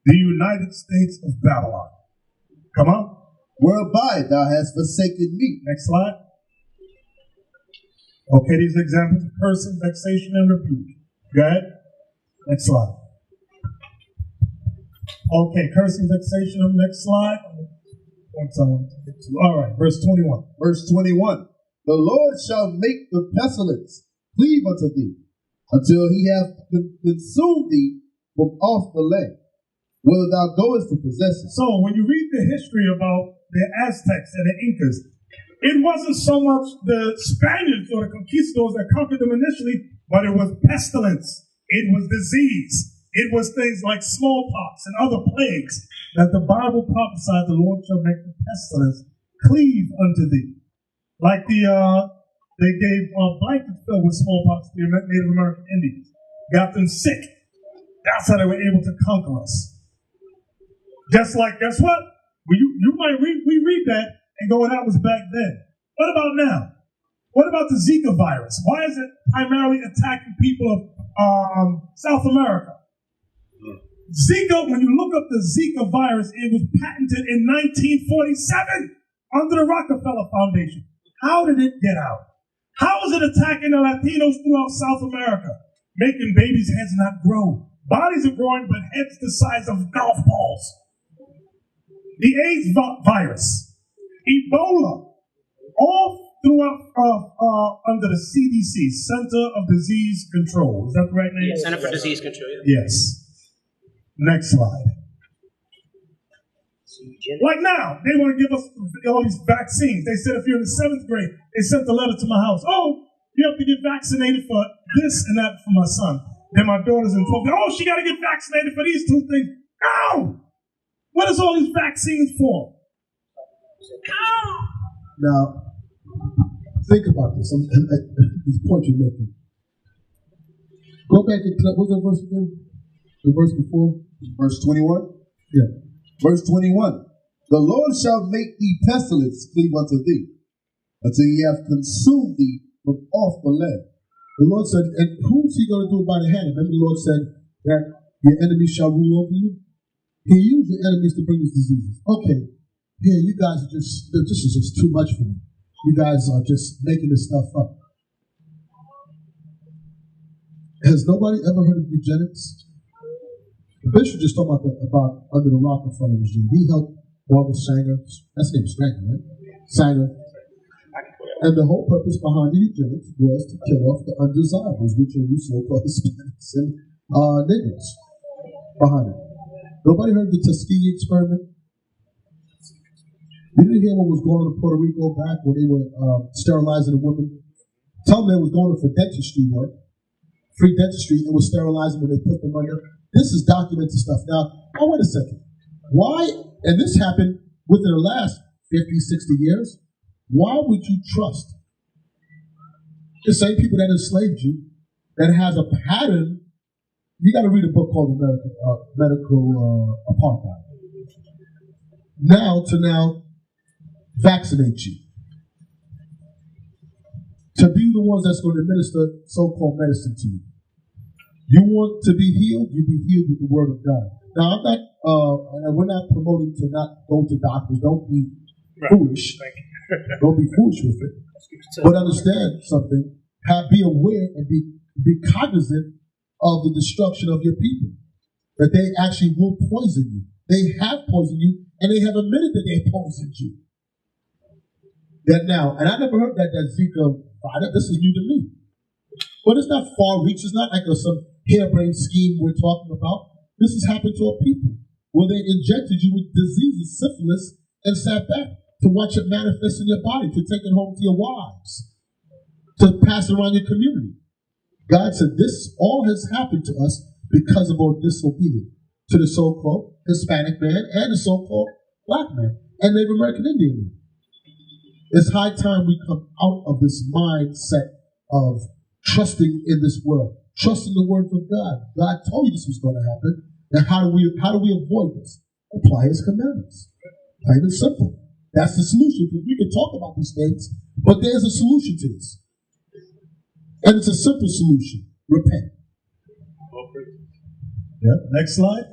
[SPEAKER 3] the United States of Babylon. Come on.
[SPEAKER 5] Whereby thou hast forsaken me.
[SPEAKER 3] Next slide. Okay, these are examples of cursing, vexation, and rebuke. Go ahead. Next slide. Okay, cursing, vexation, next slide. All right, verse 21.
[SPEAKER 5] Verse 21. The Lord shall make the pestilence cleave unto thee, until he have consumed thee from off the land, whether thou goest to possess it.
[SPEAKER 3] So when you read the history about the Aztecs and the Incas. It wasn't so much the Spaniards or the conquistadors that conquered them initially, but it was pestilence. It was disease. It was things like smallpox and other plagues that the Bible prophesied the Lord shall make the pestilence cleave unto thee. Like they gave blankets filled with smallpox to the Native American Indians. Got them sick. That's how they were able to conquer us. Just like, guess what? You might read that and go, well, that was back then. What about now? What about the Zika virus? Why is it primarily attacking people of South America? Zika, when you look up the Zika virus, it was patented in 1947 under the Rockefeller Foundation. How did it get out? How is it attacking the Latinos throughout South America? Making babies' heads not grow. Bodies are growing, but heads the size of golf balls. The AIDS virus, Ebola, all throughout under the CDC, Center of Disease Control. Is that the right name?
[SPEAKER 7] Yeah, Center for Disease Control. Yeah.
[SPEAKER 3] Yes. Next slide. Like now, they want to give us all these vaccines. They said if you're in the 7th grade, they sent a letter to my house. Oh, you have to get vaccinated for this and that for my son. Then my daughter's in 12th grade. Oh, she got to get vaccinated for these 2 things. Ow! What is all these vaccines for? Ow!
[SPEAKER 10] Now, think about this. This point you're making. Go back and what's that verse again? The verse before?
[SPEAKER 5] Verse 21?
[SPEAKER 10] Yeah.
[SPEAKER 5] Verse 21. The Lord shall make thee pestilence cleave unto thee, until he have consumed thee from off the land.
[SPEAKER 10] The Lord said, and who's he going to do about the hand? Remember the Lord said that your enemies shall rule over you? He used your enemies to bring these diseases. Okay, here you guys are this is just too much for me. You guys are just making this stuff up. Has nobody ever heard of eugenics? The bishop just talked about under the Rockefeller regime. He helped Margaret Sanger. That's his name, Sanger, right? Sanger. And the whole purpose behind the eugenics was to kill off the undesirables, which are you so-called Hispanics and Negroes behind it. Nobody heard the Tuskegee experiment? You didn't hear what was going on in Puerto Rico back when they were sterilizing the women? Tell them they was going for dentistry work, free dentistry, and was sterilizing when they put them under. This is documented stuff. Now, wait a second. Why, and this happened within the last 50, 60 years, why would you trust the same people that enslaved you, that has a pattern? You got to read a book called Medical Apartheid. Now vaccinate you. To be the ones that's going to administer so-called medicine to you. You want to be healed, you be healed with the word of God. Now, I'm not, we're not promoting to not go to doctors. Don't be foolish. Don't be foolish with it. But understand something. Be aware and be cognizant of the destruction of your people. That they actually will poison you. They have poisoned you, and they have admitted that they poisoned you. That now, and I never heard that Zika virus. This is new to me. But it's not far reach. It's not like some harebrained scheme we're talking about. This has happened to our people, where they injected you with diseases, syphilis, and sat back to watch it manifest in your body, to take it home to your wives, to pass it around your community. God said this all has happened to us because of our disobedience to the so-called Hispanic man and the so-called black man and Native American Indian man. It's high time we come out of this mindset of trusting in this world, trusting the words of God. God told you this was going to happen. Now, how do we avoid this? Apply His commandments. Plain and simple. That's the solution. Because we can talk about these things, but there's a solution to this, and it's a simple solution: repent.
[SPEAKER 3] Yeah. Next slide.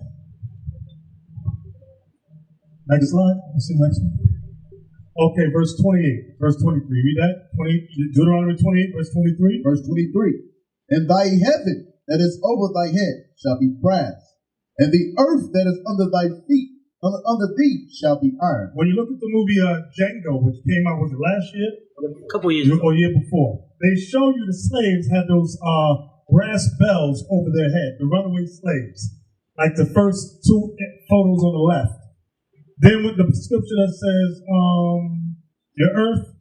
[SPEAKER 3] Next slide. Let's see the next one. Okay, verse 28, verse 23. Read that. Deuteronomy 28, verse 23.
[SPEAKER 5] Verse 23. And thy heaven that is over thy head shall be brass, and the earth that is under thy feet, under thee, shall be iron.
[SPEAKER 3] When you look at the movie Django, which came out, was it last year?
[SPEAKER 7] A couple years ago.
[SPEAKER 3] Or year before. They show you the slaves had those brass bells over their head, the runaway slaves. Like the first 2 photos on the left. Then with the scripture that says, your earth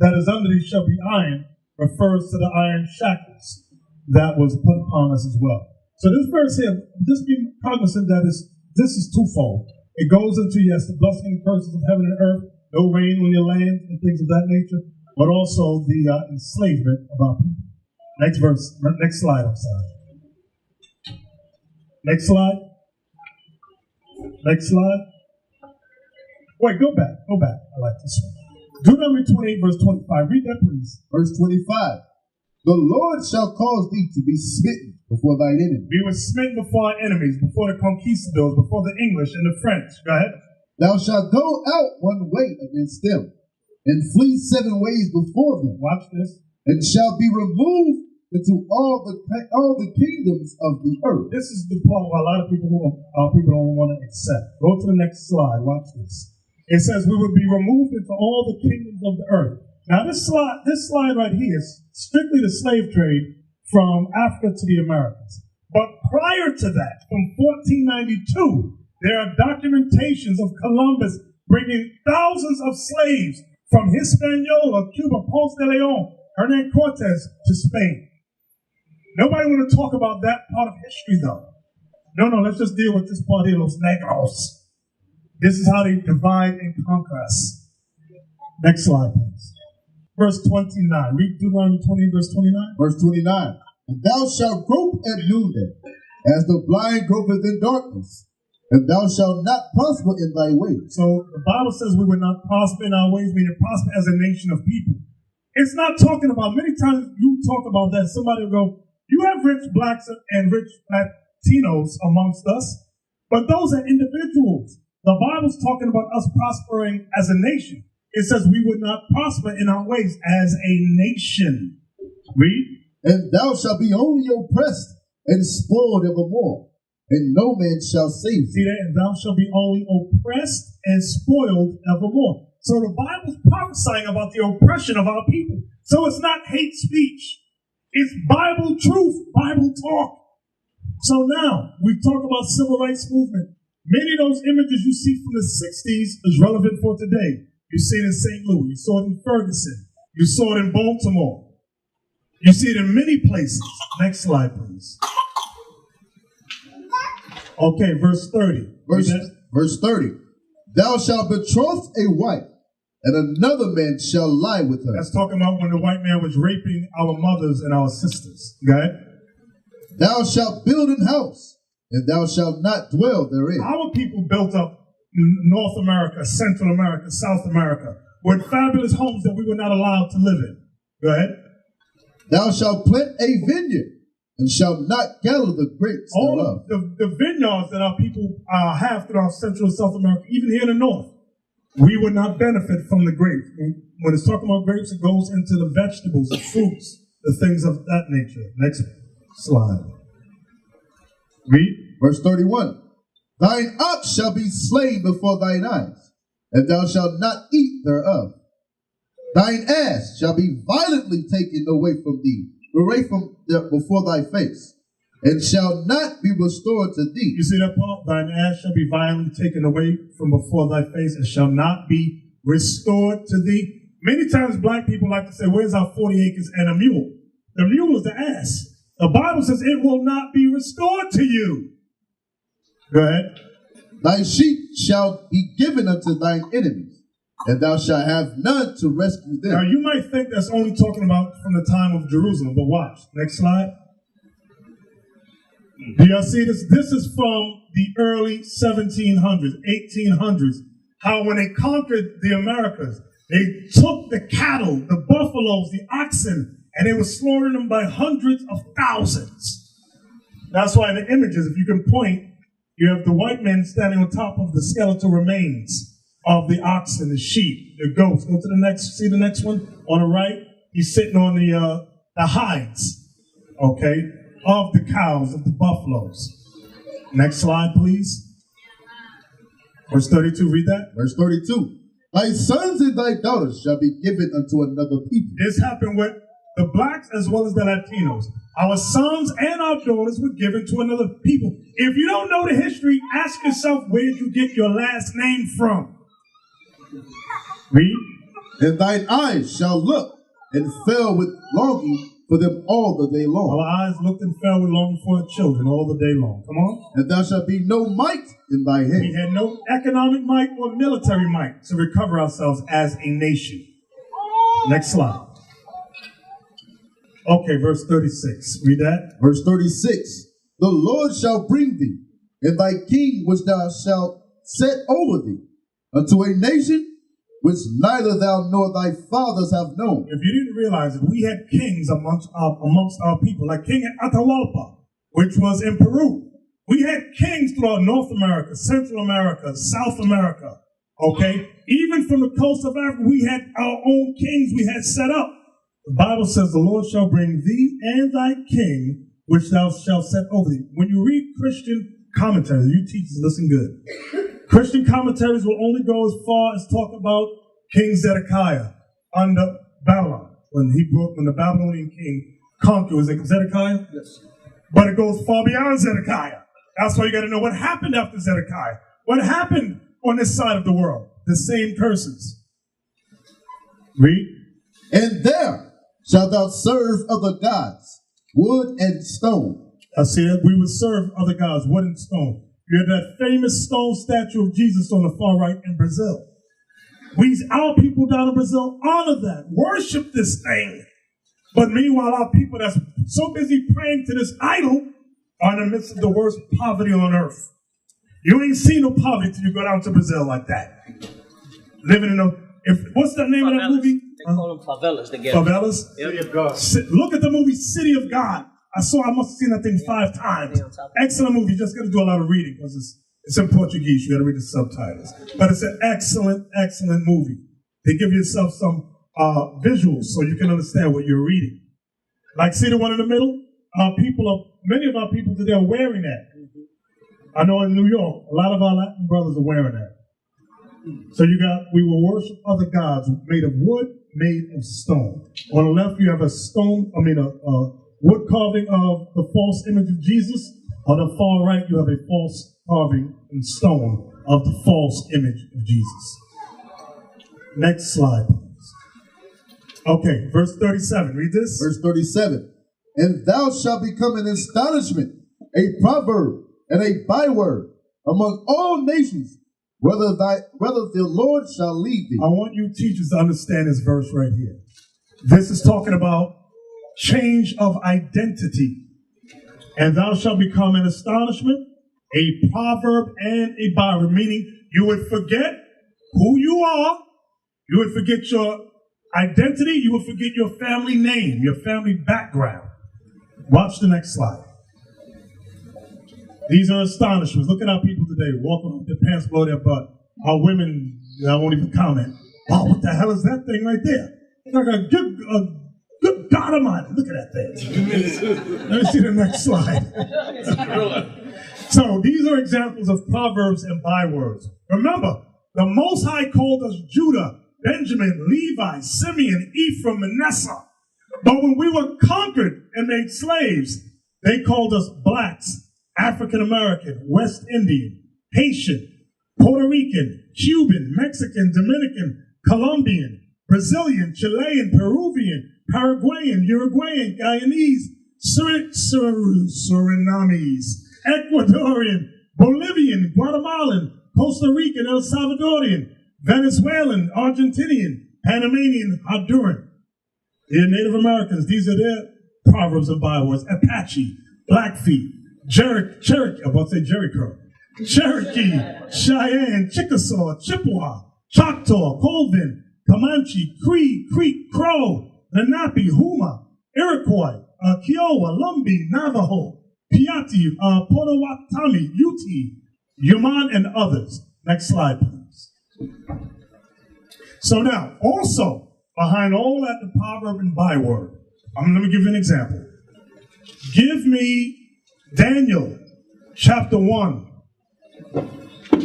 [SPEAKER 3] that is under thee shall be iron, refers to the iron shackles that was put upon us as well. So this verse here, just be cognizant that this is twofold. It goes into, yes, the blessing and curses of heaven and earth, no rain on your land and things of that nature, but also the enslavement of our people. Next verse, next slide, I'm sorry. Next slide. Next slide. Wait, go back. I like this one. Deuteronomy 28, verse 25. Read that, please.
[SPEAKER 5] Verse 25. The Lord shall cause thee to be smitten before thine enemies.
[SPEAKER 3] We were smitten before our enemies, before the conquistadors, before the English and the French. Go ahead.
[SPEAKER 5] Thou shalt go out one way against them, and flee 7 ways before them.
[SPEAKER 3] Watch this.
[SPEAKER 5] And shall be removed into all the kingdoms of the earth.
[SPEAKER 3] This is the part where a lot of people don't want to accept. Go to the next slide. Watch this. It says we will be removed into all the kingdoms of the earth. Now this slide right here is strictly the slave trade from Africa to the Americas. But prior to that, from 1492, there are documentations of Columbus bringing thousands of slaves from Hispaniola, Cuba, Ponce de Leon, Hernan Cortez to Spain. Nobody want to talk about that part of history though. No, let's just deal with this part here, los negros. This is how they divide and conquer us. Next slide, please. Verse 29. Read Deuteronomy 20, verse 29.
[SPEAKER 5] Verse 29. And thou shalt grope at noonday, as the blind gropeth in darkness, and thou shalt not prosper in thy ways.
[SPEAKER 3] So the Bible says we will not prosper in our ways, meaning prosper as a nation of people. It's not talking about, many times you talk about that, somebody will go, you have rich blacks and rich Latinos amongst us, but those are individuals. The Bible's talking about us prospering as a nation. It says we would not prosper in our ways as a nation. Read.
[SPEAKER 5] And thou shalt be only oppressed and spoiled evermore, and no man shall save thee.
[SPEAKER 3] See that? And thou shalt be only oppressed and spoiled evermore. So the Bible's prophesying about the oppression of our people. So it's not hate speech. It's Bible truth, Bible talk. So now we talk about civil rights movement. Many of those images you see from the 60s is relevant for today. You see it in St. Louis. You saw it in Ferguson. You saw it in Baltimore. You see it in many places. Next slide, please. Okay, verse 30.
[SPEAKER 5] Verse 30. Thou shalt betroth a wife, and another man shall lie with her.
[SPEAKER 3] That's talking about when the white man was raping our mothers and our sisters. Go ahead.
[SPEAKER 5] Thou shalt build an house, and thou shalt not dwell therein.
[SPEAKER 3] Our people built up North America, Central America, South America, with fabulous homes that we were not allowed to live in. Go ahead.
[SPEAKER 5] Thou shalt plant a vineyard, and shalt not gather the grapes thereof.
[SPEAKER 3] The vineyards that our people have throughout Central and South America, even here in the North, we would not benefit from the grapes. When it's talking about grapes, it goes into the vegetables, the fruits, the things of that nature. Next slide. Read.
[SPEAKER 5] Verse 31. Thine ox shall be slain before thine eyes, and thou shalt not eat thereof. Thine ass shall be violently taken away from thee, before thy face, and shall not be restored to thee.
[SPEAKER 3] You see that part? Thine ass shall be violently taken away from before thy face, and shall not be restored to thee. Many times black people like to say, where's our 40 acres and a mule? The mule is the ass. The Bible says it will not be restored to you. Go ahead.
[SPEAKER 5] Thy sheep shall be given unto thine enemies, and thou shalt have none to rescue them.
[SPEAKER 3] Now you might think that's only talking about from the time of Jerusalem, but watch. Next slide. Do y'all see this? This is from the early 1700s, 1800s. How when they conquered the Americas, they took the cattle, the buffaloes, the oxen, and they were slaughtering them by hundreds of thousands. That's why in the images, if you can point, you have the white men standing on top of the skeletal remains of the oxen, the sheep, the goats. Go to the next, see the next one on the right? He's sitting on the hides, okay, of the cows, of the buffaloes. Next slide, please. Verse 32, read that.
[SPEAKER 5] Verse 32. Thy sons and thy daughters shall be given unto another people.
[SPEAKER 3] This happened with the blacks as well as the Latinos. Our sons and our daughters were given to another people. If you don't know the history, ask yourself, where did you get your last name from? Read.
[SPEAKER 5] And thine eyes shall look and fell with longing for them all the day long.
[SPEAKER 3] Our eyes looked and fell with longing for our children all the day long. Come on.
[SPEAKER 5] And thou shalt be no might in thy hand.
[SPEAKER 3] We had no economic might or military might to recover ourselves as a nation. Next slide. Okay, verse 36. Read that.
[SPEAKER 5] Verse 36. The Lord shall bring thee, and thy king which thou shalt set over thee, unto a nation which neither thou nor thy fathers have known.
[SPEAKER 3] If you didn't realize it, we had kings amongst our people, like King Atahualpa, which was in Peru. We had kings throughout North America, Central America, South America, okay? Even from the coast of Africa, we had our own kings we had set up. The Bible says, the Lord shall bring thee and thy king, which thou shalt set over thee. When you read Christian commentaries, you teachers listen good. Christian commentaries will only go as far as talk about King Zedekiah under Babylon. When the Babylonian king conquered, was it Zedekiah?
[SPEAKER 4] Yes.
[SPEAKER 3] But it goes far beyond Zedekiah. That's why you got to know what happened after Zedekiah. What happened on this side of the world? The same curses. Read.
[SPEAKER 5] And there shalt thou serve other gods, wood and stone.
[SPEAKER 3] I said we would serve other gods, wood and stone. You have that famous stone statue of Jesus on the far right in Brazil. Our people down in Brazil honor that, worship this thing. But meanwhile, our people that's so busy praying to this idol are in the midst of the worst poverty on earth. You ain't seen no poverty till you go down to Brazil like that. Living in what's the name of that movie?
[SPEAKER 13] They call them favelas.
[SPEAKER 3] Favelas?
[SPEAKER 13] Yep.
[SPEAKER 3] City of God. Look at the movie City of God. I must have seen that thing 5 times. Excellent movie. You just got to do a lot of reading because it's in Portuguese. You got to read the subtitles. But it's an excellent, excellent movie. They give yourself some visuals so you can understand what you're reading. Like, see the one in the middle? Many of our people today are wearing that. I know in New York, a lot of our Latin brothers are wearing that. So we will worship other gods made of wood, made of stone. On the left, you have a wood carving of the false image of Jesus. On the far right, you have a false carving in stone of the false image of Jesus. Next slide, please. Okay, verse 37. Read this.
[SPEAKER 5] Verse 37. And thou shalt become an astonishment, a proverb, and a byword among all nations, whether the Lord shall lead thee.
[SPEAKER 3] I want you teachers to understand this verse right here. This is talking about change of identity. And thou shalt become an astonishment, a proverb, and a byword, meaning you would forget who you are, you would forget your identity, you would forget your family name, your family background. Watch the next slide. These are astonishments. Look at our people today, walking with their pants below their butt. Our women, I won't even comment. Wow, what the hell is that thing right there? It's like a good God Almighty. Look at that thing. Let me see the next slide. So these are examples of proverbs and bywords. Remember, the Most High called us Judah, Benjamin, Levi, Simeon, Ephraim, Manasseh. But when we were conquered and made slaves, they called us blacks, African American, West Indian, Haitian, Puerto Rican, Cuban, Mexican, Dominican, Colombian, Brazilian, Chilean, Peruvian, Paraguayan, Uruguayan, Guyanese, Surinamese, Ecuadorian, Bolivian, Guatemalan, Costa Rican, El Salvadorian, Venezuelan, Argentinian, Panamanian, Honduran. They're Native Americans. These are their proverbs and bywords. Apache, Blackfeet, Cherokee, I'm about to say Jericho, Cherokee, Cheyenne, Chickasaw, Chippewa, Choctaw, Colvin, Comanche, Cree, Creek, Crow, Lenape, Huma, Iroquois, Kiowa, Lumbee, Navajo, Piatti, Potawatomi, Ute, Yuman, and others. Next slide, please. So now, also, behind all that, the proverb and byword, let me give you an example. Give me Daniel chapter 1.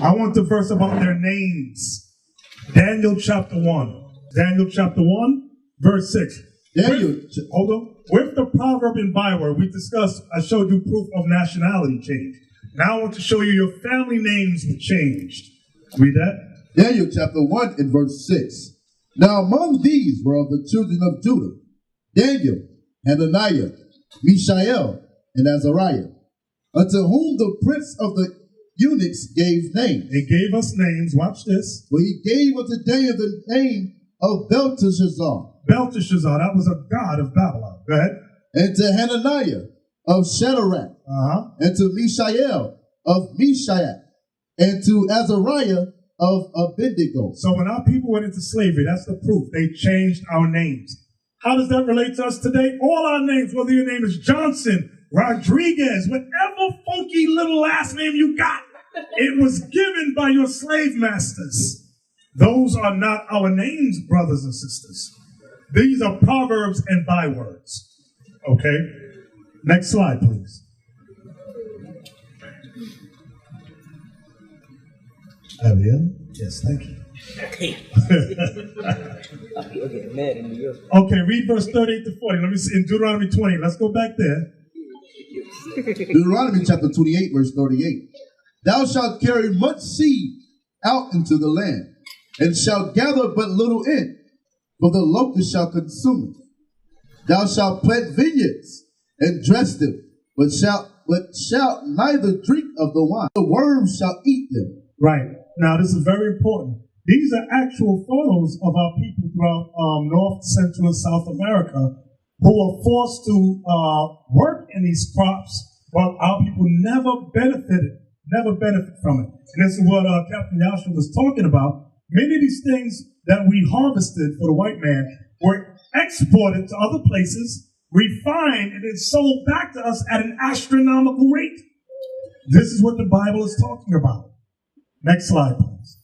[SPEAKER 3] I want the verse about their names. Daniel chapter 1. Daniel chapter 1, verse 6. Hold on. With the proverb and byword, we discussed, I showed you proof of nationality change. Now I want to show you your family names were changed. Read that.
[SPEAKER 5] Daniel chapter 1 and verse 6. Now among these were of the children of Judah, Daniel, Hananiah, Mishael, and Azariah, unto whom the prince of the eunuchs gave names.
[SPEAKER 3] He gave us names. Watch this.
[SPEAKER 5] For he gave unto Daniel the name of Belteshazzar.
[SPEAKER 3] Belteshazzar, that was a god of Babylon. Go ahead.
[SPEAKER 5] And to Hananiah of Shadrach, and to Mishael of Meshach, and to Azariah of Abednego.
[SPEAKER 3] So when our people went into slavery, that's the proof. They changed our names. How does that relate to us today? All our names, whether your name is Johnson, Rodriguez, whatever funky little last name you got, it was given by your slave masters. Those are not our names, brothers and sisters. These are proverbs and bywords. Okay? Next slide, please. Javier? Yes, thank you. Okay, read verse 38 to 40. Let me see in Deuteronomy 20. Let's go back there.
[SPEAKER 5] Deuteronomy chapter 28, verse 38. Thou shalt carry much seed out into the land, and shalt gather but little in, for the locust shall consume it. Thou shalt plant vineyards and dress them, but shalt neither drink of the wine. The worms shall eat them.
[SPEAKER 3] Right. Now, this is very important. These are actual photos of our people throughout North, Central, and South America who were forced to work in these crops, but our people never benefit from it. And this is what Captain Yashua was talking about. Many of these things that we harvested for the white man were exported to other places, refined, and then sold back to us at an astronomical rate. This is what the Bible is talking about. Next slide, please.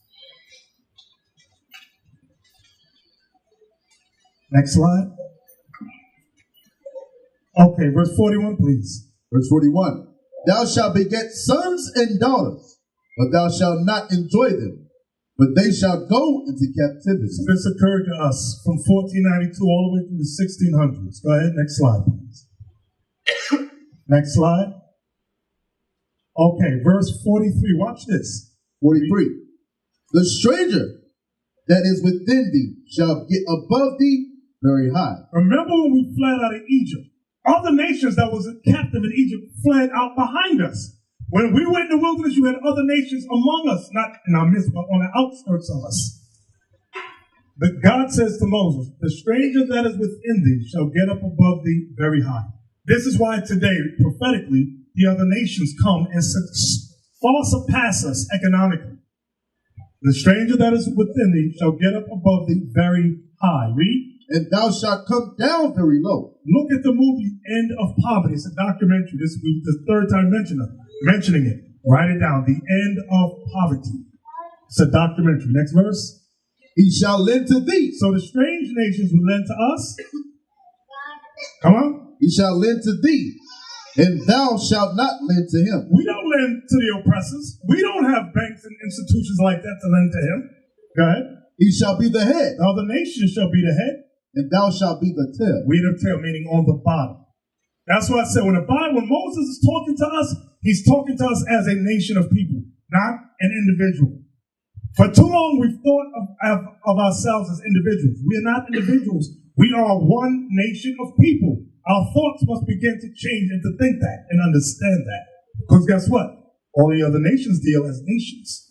[SPEAKER 3] Next slide. Okay, verse 41, please.
[SPEAKER 5] Verse 41. Thou shalt beget sons and daughters, but thou shalt not enjoy them, but they shall go into captivity.
[SPEAKER 3] So this occurred to us from 1492 all the way through the 1600s. Go ahead, next slide, please. Next slide. Okay, verse 43. Watch this.
[SPEAKER 5] 43. The stranger that is within thee shall get above thee very high.
[SPEAKER 3] Remember when we fled out of Egypt? Other nations that was captive in Egypt fled out behind us. When we went in the wilderness, you had other nations among us, not in our midst, but on the outskirts of us. But God says to Moses, the stranger that is within thee shall get up above thee very high. This is why today, prophetically, the other nations come and far surpass us economically. The stranger that is within thee shall get up above thee very high. Read.
[SPEAKER 5] And thou shalt come down very low.
[SPEAKER 3] Look at the movie End of Poverty. It's a documentary. This will be the third time mentioning it. Write it down. The End of Poverty. It's a documentary. Next verse.
[SPEAKER 5] He shall lend to thee.
[SPEAKER 3] So the strange nations will lend to us. Come on.
[SPEAKER 5] He shall lend to thee, and thou shalt not lend to him.
[SPEAKER 3] We don't lend to the oppressors. We don't have banks and institutions like that to lend to him. Go ahead.
[SPEAKER 5] He shall be the head.
[SPEAKER 3] Now the nation shall be the head.
[SPEAKER 5] And thou shalt be the tail.
[SPEAKER 3] We the tail, meaning on the bottom. That's why I said when Moses is talking to us, he's talking to us as a nation of people, not an individual. For too long, we've thought of ourselves as individuals. We are not individuals. We are one nation of people. Our thoughts must begin to change and to think that and understand that. Because guess what? All the other nations deal as nations.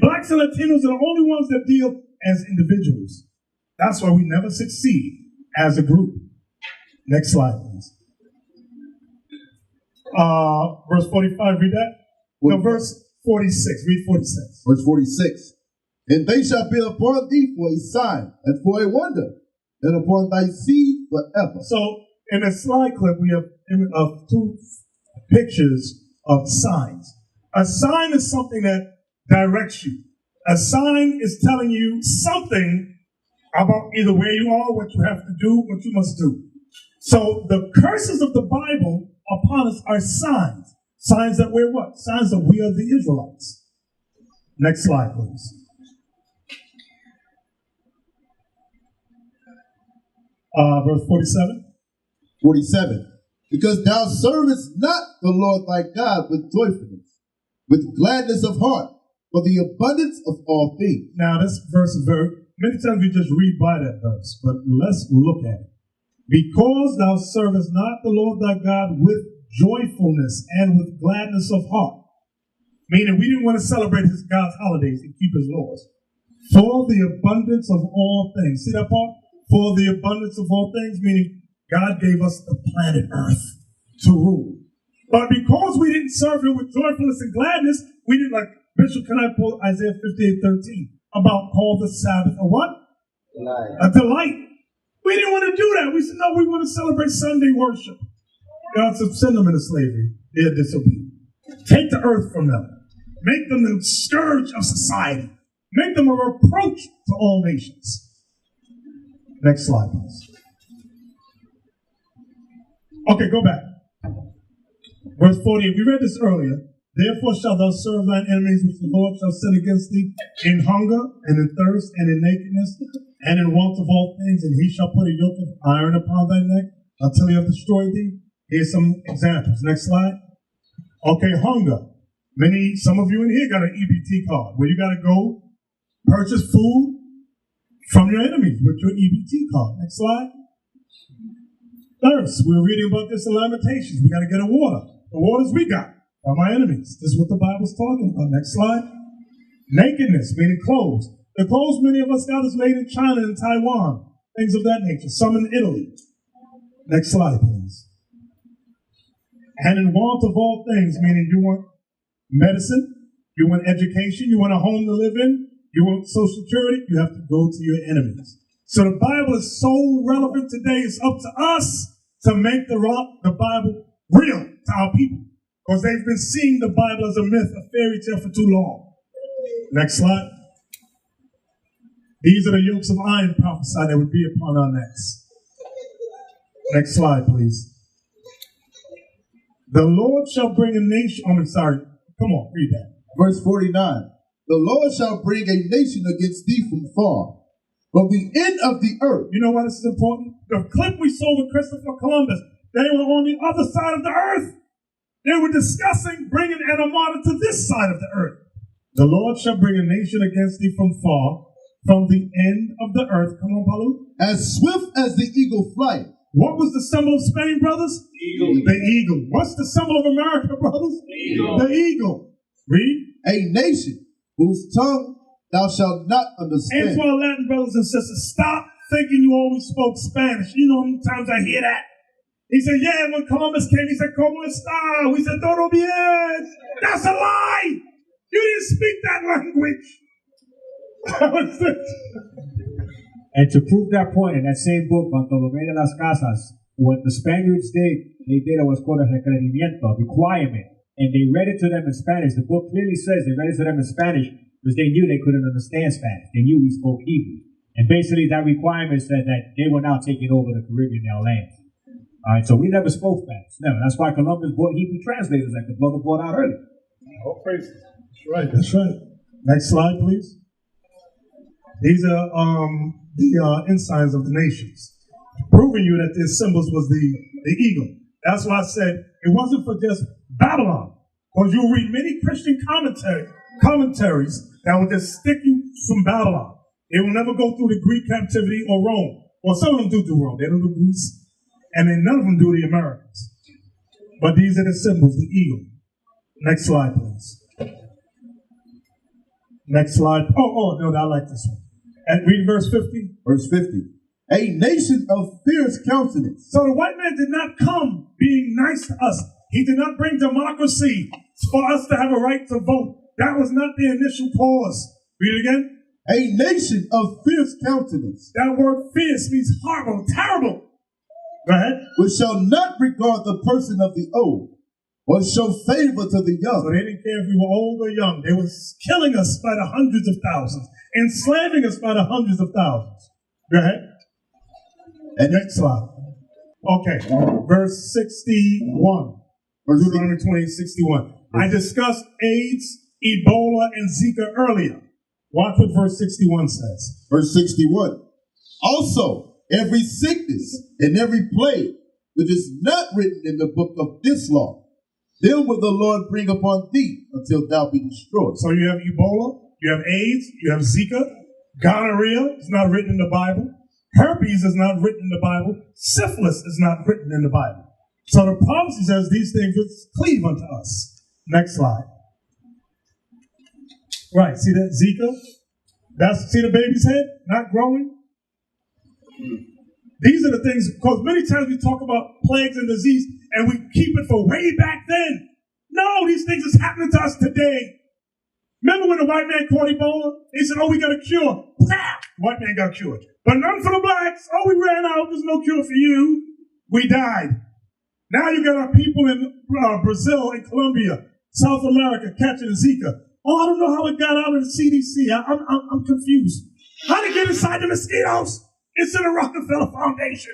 [SPEAKER 3] Blacks and Latinos are the only ones that deal as individuals. That's why we never succeed as a group. Next slide, please. Verse 45, read that. No, verse 46. Read 46.
[SPEAKER 5] Verse 46. And they shall be upon thee for a sign and for a wonder, and upon thy seed forever.
[SPEAKER 3] So, in a slide clip, we have two pictures of signs. A sign is something that directs you. A sign is telling you something about either where you are, what you have to do, what you must do. So the curses of the Bible upon us are signs. Signs that we're what? Signs that we are the Israelites. Next slide, please. Verse 47.
[SPEAKER 5] 47. Because thou servest not the Lord thy God with joyfulness, with gladness of heart, for the abundance of all things.
[SPEAKER 3] Now, this verse is many times we just read by that verse, but let's look at it. Because thou servest not the Lord thy God with joyfulness and with gladness of heart. Meaning we didn't want to celebrate his God's holidays and keep his laws. For the abundance of all things. See that part? For the abundance of all things, meaning God gave us the planet Earth to rule. But because we didn't serve him with joyfulness and gladness, we didn't, like, Bishop, can I quote Isaiah 58:13 about call the Sabbath a what?
[SPEAKER 2] Delight.
[SPEAKER 3] A delight. We didn't want to do that. We said, no, we want to celebrate Sunday worship. God said, send them into slavery. They're disobedient. Take the earth from them. Make them the scourge of society. Make them a reproach to all nations. Next slide, please. Okay, go back. Verse 48. We read this earlier. Therefore shalt thou serve thine enemies, which the Lord shall send against thee in hunger and in thirst and in nakedness and in want of all things, and he shall put a yoke of iron upon thy neck until he have destroyed thee. Here's some examples. Next slide. Okay, hunger. Some of you in here got an EBT card where you got to go purchase food from your enemies with your EBT card. Next slide. Thirst. We're reading about this in Lamentations. We got to get a water. The waters we got are my enemies. This is what the Bible's talking about. Next slide. Nakedness, meaning clothes. The clothes many of us got is made in China and Taiwan. Things of that nature. Some in Italy. Next slide, please. And in want of all things, meaning you want medicine, you want education, you want a home to live in, you want Social Security, you have to go to your enemies. So the Bible is so relevant today. It's up to us to make the Bible real to our people. Because they've been seeing the Bible as a myth, a fairy tale for too long. Next slide. These are the yokes of iron prophesied that would be upon our necks. Next slide, please. The Lord shall bring a nation. Come on, read that.
[SPEAKER 5] Verse 49. The Lord shall bring a nation against thee from far, from the end of the earth.
[SPEAKER 3] You know why this is important? The clip we saw with Christopher Columbus, they were on the other side of the earth. They were discussing bringing an armada to this side of the earth. The Lord shall bring a nation against thee from far, from the end of the earth. Come on, Palu.
[SPEAKER 5] As swift as the eagle flight.
[SPEAKER 3] What was the symbol of Spain, brothers?
[SPEAKER 5] Eagle.
[SPEAKER 3] The eagle. What's the symbol of America, brothers?
[SPEAKER 5] Eagle.
[SPEAKER 3] The eagle. Read.
[SPEAKER 5] A nation whose tongue thou shalt not understand.
[SPEAKER 3] And to our Latin brothers and sisters, stop thinking you always spoke Spanish. You know how many times I hear that? He said, yeah, when Columbus came, he said, ¿Cómo está? We said, todo bien. That's a lie. You didn't speak that language.
[SPEAKER 11] And to prove that point, in that same book, Bartolomé de las Casas, what the Spaniards did, they did what was called a requerimiento, requirement. And they read it to them in Spanish. The book clearly says they read it to them in Spanish because they knew they couldn't understand Spanish. They knew we spoke Hebrew. And basically that requirement said that they were now taking over the Caribbean, our lands. All right, so we never spoke Spanish. Never. That's why Columbus brought Hebrew translators like the brother brought out earlier.
[SPEAKER 3] Oh, praise. That's right. That's right. Next slide, please. These are the ensigns of the nations, proving you that their symbols was the eagle. That's why I said it wasn't for just Babylon, because you'll read many Christian commentaries that will just stick you from Babylon. They will never go through the Greek captivity or Rome. Well, some of them do Rome. They don't do Greece, and then none of them do the Americans. But these are the symbols, the eagle. Next slide, please. Next slide. No, I like this one. And read verse 50.
[SPEAKER 5] Verse 50. A nation of fierce countenance.
[SPEAKER 3] So the white man did not come being nice to us. He did not bring democracy for us to have a right to vote. That was not the initial cause. Read it again.
[SPEAKER 5] A nation of fierce countenance.
[SPEAKER 3] That word fierce means horrible, terrible. Go ahead.
[SPEAKER 5] Which shall not regard the person of the old, or show favor to the young.
[SPEAKER 3] So they didn't care if we were old or young. They were killing us by the hundreds of thousands, enslaving us by the hundreds of thousands. Go ahead. And next slide. Okay, verse 61. Deuteronomy 20:61. I discussed AIDS, Ebola, and Zika earlier. Watch what verse 61 says.
[SPEAKER 5] Verse 61. Also, every sickness and every plague, which is not written in the book of this law, then will the Lord bring upon thee until thou be destroyed.
[SPEAKER 3] So you have Ebola, you have AIDS, you have Zika, gonorrhea is not written in the Bible, herpes is not written in the Bible, syphilis is not written in the Bible. So the prophecy says these things will cleave unto us. Next slide. Right, see that Zika? See the baby's head not growing? These are the things, because many times we talk about plagues and disease and we keep it for way back then. No, these things is happening to us today. Remember when the white man caught Ebola? He said, oh, we got a cure. Blah! White man got cured. But none for the blacks. Oh, we ran out. There's no cure for you. We died. Now you got our people in Brazil and Colombia, South America catching Zika. Oh, I don't know how it got out of the CDC. I'm confused. How did it get inside the mosquitoes? It's in the Rockefeller Foundation.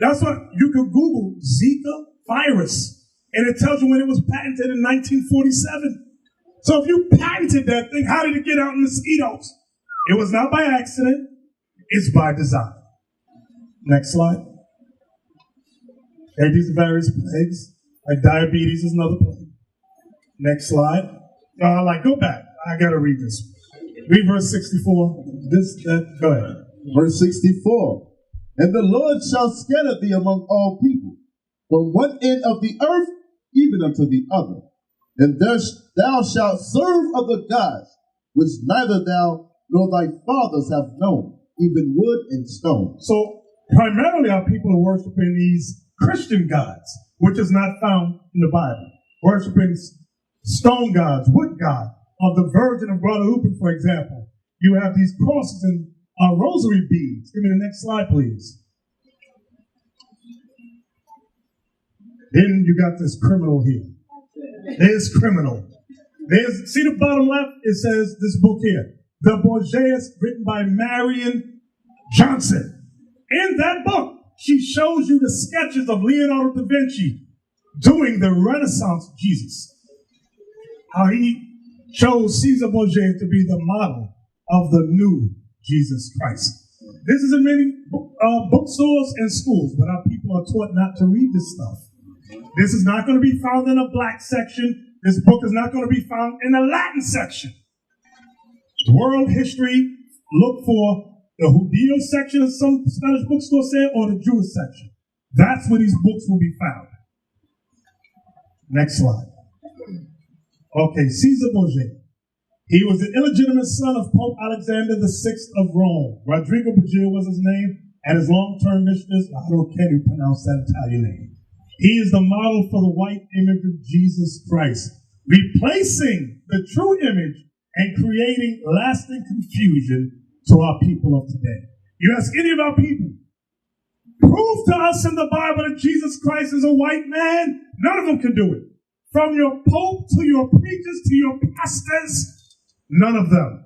[SPEAKER 3] That's what you can Google Zika virus, and it tells you when it was patented in 1947. So if you patented that thing, how did it get out in mosquitoes? It was not by accident. It's by design. Next slide. Okay, these are various plagues. Like diabetes is another plague. Next slide. Go back. I got to read this. Read verse 64. Go ahead.
[SPEAKER 5] Verse 64. And the Lord shall scatter thee among all people, from one end of the earth even unto the other. And thou shalt serve other gods, which neither thou nor thy fathers have known, even wood and stone.
[SPEAKER 3] So primarily our people are worshiping these Christian gods, which is not found in the Bible. Worshiping stone gods, wood god, of the Virgin of Guadalupe, for example. You have these crosses and rosary beads. Give me the next slide, please. Then you got this criminal here. There's criminal. See the bottom left? It says this book here, The Borgias, written by Marion Johnson. In that book, she shows you the sketches of Leonardo da Vinci doing the Renaissance Jesus. How he chose Caesar Borgia to be the model of the new Jesus Christ. This is in many bookstores and schools, but our people are taught not to read this stuff. This is not going to be found in a black section. This book is not going to be found in a Latin section. World history, look for the Judeo section, as some Spanish bookstores say, or the Jewish section. That's where these books will be found. Next slide. Okay, Caesar Borgia. He was the illegitimate son of Pope Alexander VI of Rome. Rodrigo Borgia was his name, and his long-term mistress, I can't even pronounce that Italian name. He is the model for the white image of Jesus Christ, replacing the true image and creating lasting confusion to our people of today. You ask any of our people, prove to us in the Bible that Jesus Christ is a white man. None of them can do it. From your pope to your preachers to your pastors, none of them.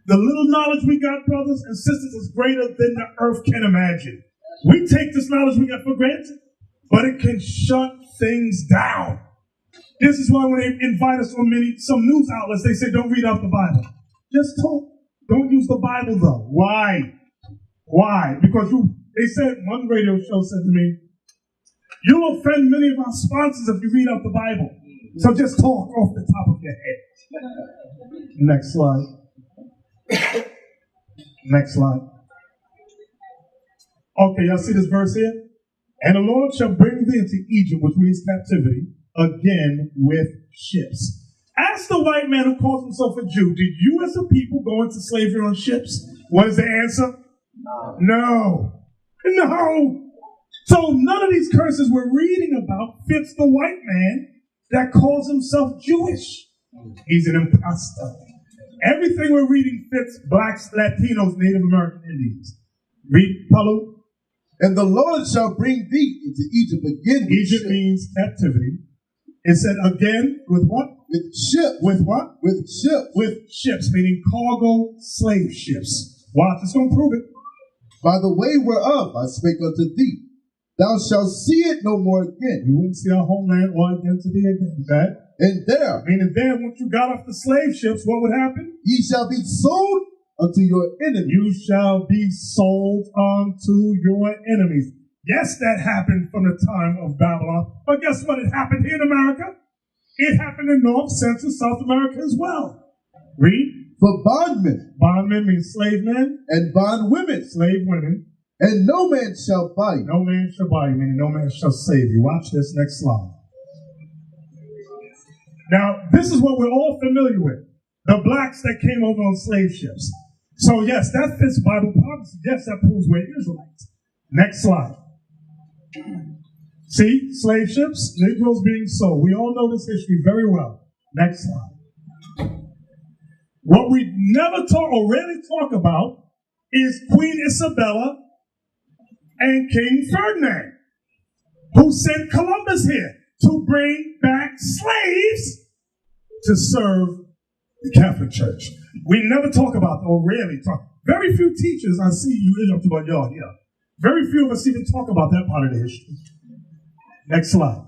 [SPEAKER 3] The little knowledge we got, brothers and sisters, is greater than the earth can imagine. We take this knowledge we got for granted, but it can shut things down. This is why when they invite us on some news outlets, they say, don't read out the Bible. Just talk. Don't use the Bible, though. Why? Why? Because they said, one radio show said to me, you'll offend many of our sponsors if you read out the Bible. So just talk off the top of your head. Next slide. Next slide. Okay, y'all see this verse here? And the Lord shall bring thee into Egypt, which means captivity, again with ships. Ask the white man who calls himself a Jew, did you as a people go into slavery on ships? What is the answer? No. So none of these curses we're reading about fits the white man that calls himself Jewish. He's an imposter. Everything we're reading fits blacks, Latinos, Native American Indians. Read, Paulo.
[SPEAKER 5] And the Lord shall bring thee into Egypt again.
[SPEAKER 3] Egypt means captivity. It said again with what?
[SPEAKER 5] With ships.
[SPEAKER 3] With what?
[SPEAKER 5] With ships.
[SPEAKER 3] With ships, meaning cargo slave ships. Watch, it's going to prove it.
[SPEAKER 5] By the way whereof I spake unto thee, thou shalt see it no more again.
[SPEAKER 3] You wouldn't see our homeland or identity again, okay?
[SPEAKER 5] And there,
[SPEAKER 3] meaning there, once you got off the slave ships, what would happen?
[SPEAKER 5] Ye shall be sold unto your enemies.
[SPEAKER 3] You shall be sold unto your enemies. Yes, that happened from the time of Babylon. But guess what? It happened here in America. It happened in North, Central, South America as well. Read.
[SPEAKER 5] For bondmen.
[SPEAKER 3] Bondmen means slave men.
[SPEAKER 5] And bondwomen.
[SPEAKER 3] Slave women.
[SPEAKER 5] And no man shall buy you.
[SPEAKER 3] No man shall buy you, meaning no man shall save you. Watch this next slide. Now, this is what we're all familiar with. The blacks that came over on slave ships. So yes, that fits Bible prophecy. Yes, that proves we're Israelites. Next slide. See, slave ships, Negroes being sold. We all know this history very well. Next slide. What we never talk or rarely talk about is Queen Isabella and King Ferdinand, who sent Columbus here to bring back slaves to serve the Catholic Church. We never talk about, or rarely talk. Very few teachers, I see you up to about y'all here. Very few of us even talk about that part of the history. Next slide.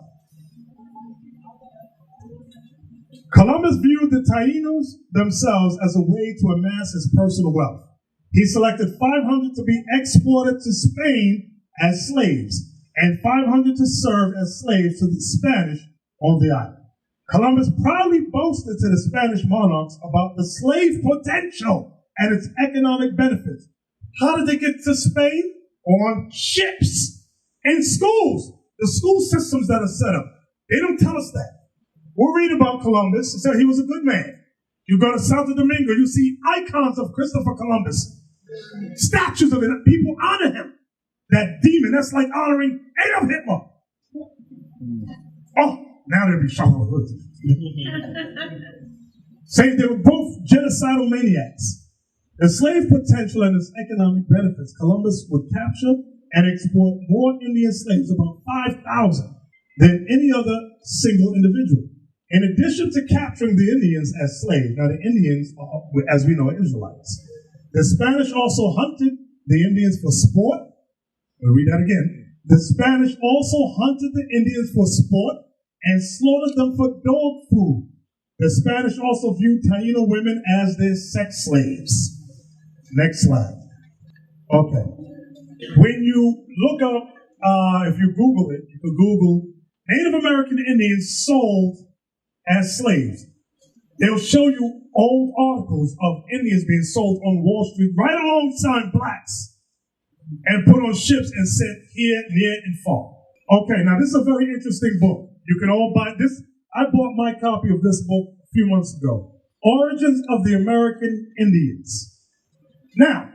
[SPEAKER 3] Columbus viewed the Taínos themselves as a way to amass his personal wealth. He selected 500 to be exported to Spain as slaves, and 500 to serve as slaves to the Spanish on the island. Columbus proudly boasted to the Spanish monarchs about the slave potential and its economic benefits. How did they get to Spain? On ships, in schools, the school systems that are set up. They don't tell us that. We'll read about Columbus and say he was a good man. You go to Santo Domingo, you see icons of Christopher Columbus, statues of it, people honor him. That demon, that's like honoring Adolf Hitler. Oh, now they'll be shocked. Saying they were both genocidal maniacs. The slave potential and its economic benefits, Columbus would capture and export more Indian slaves, about 5,000, than any other single individual. In addition to capturing the Indians as slaves, now the Indians are, as we know, Israelites. The Spanish also hunted the Indians for sport. We'll read that again. The Spanish also hunted the Indians for sport and slaughtered them for dog food. The Spanish also viewed Taíno women as their sex slaves. Next slide. Okay. When you look up, if you Google it, you can Google Native American Indians sold as slaves. They'll show you old articles of Indians being sold on Wall Street right alongside blacks and put on ships and sent here, near, and far. Okay, now this is a very interesting book. You can all buy this. I bought my copy of this book a few months ago. Origins of the American Indians. Now,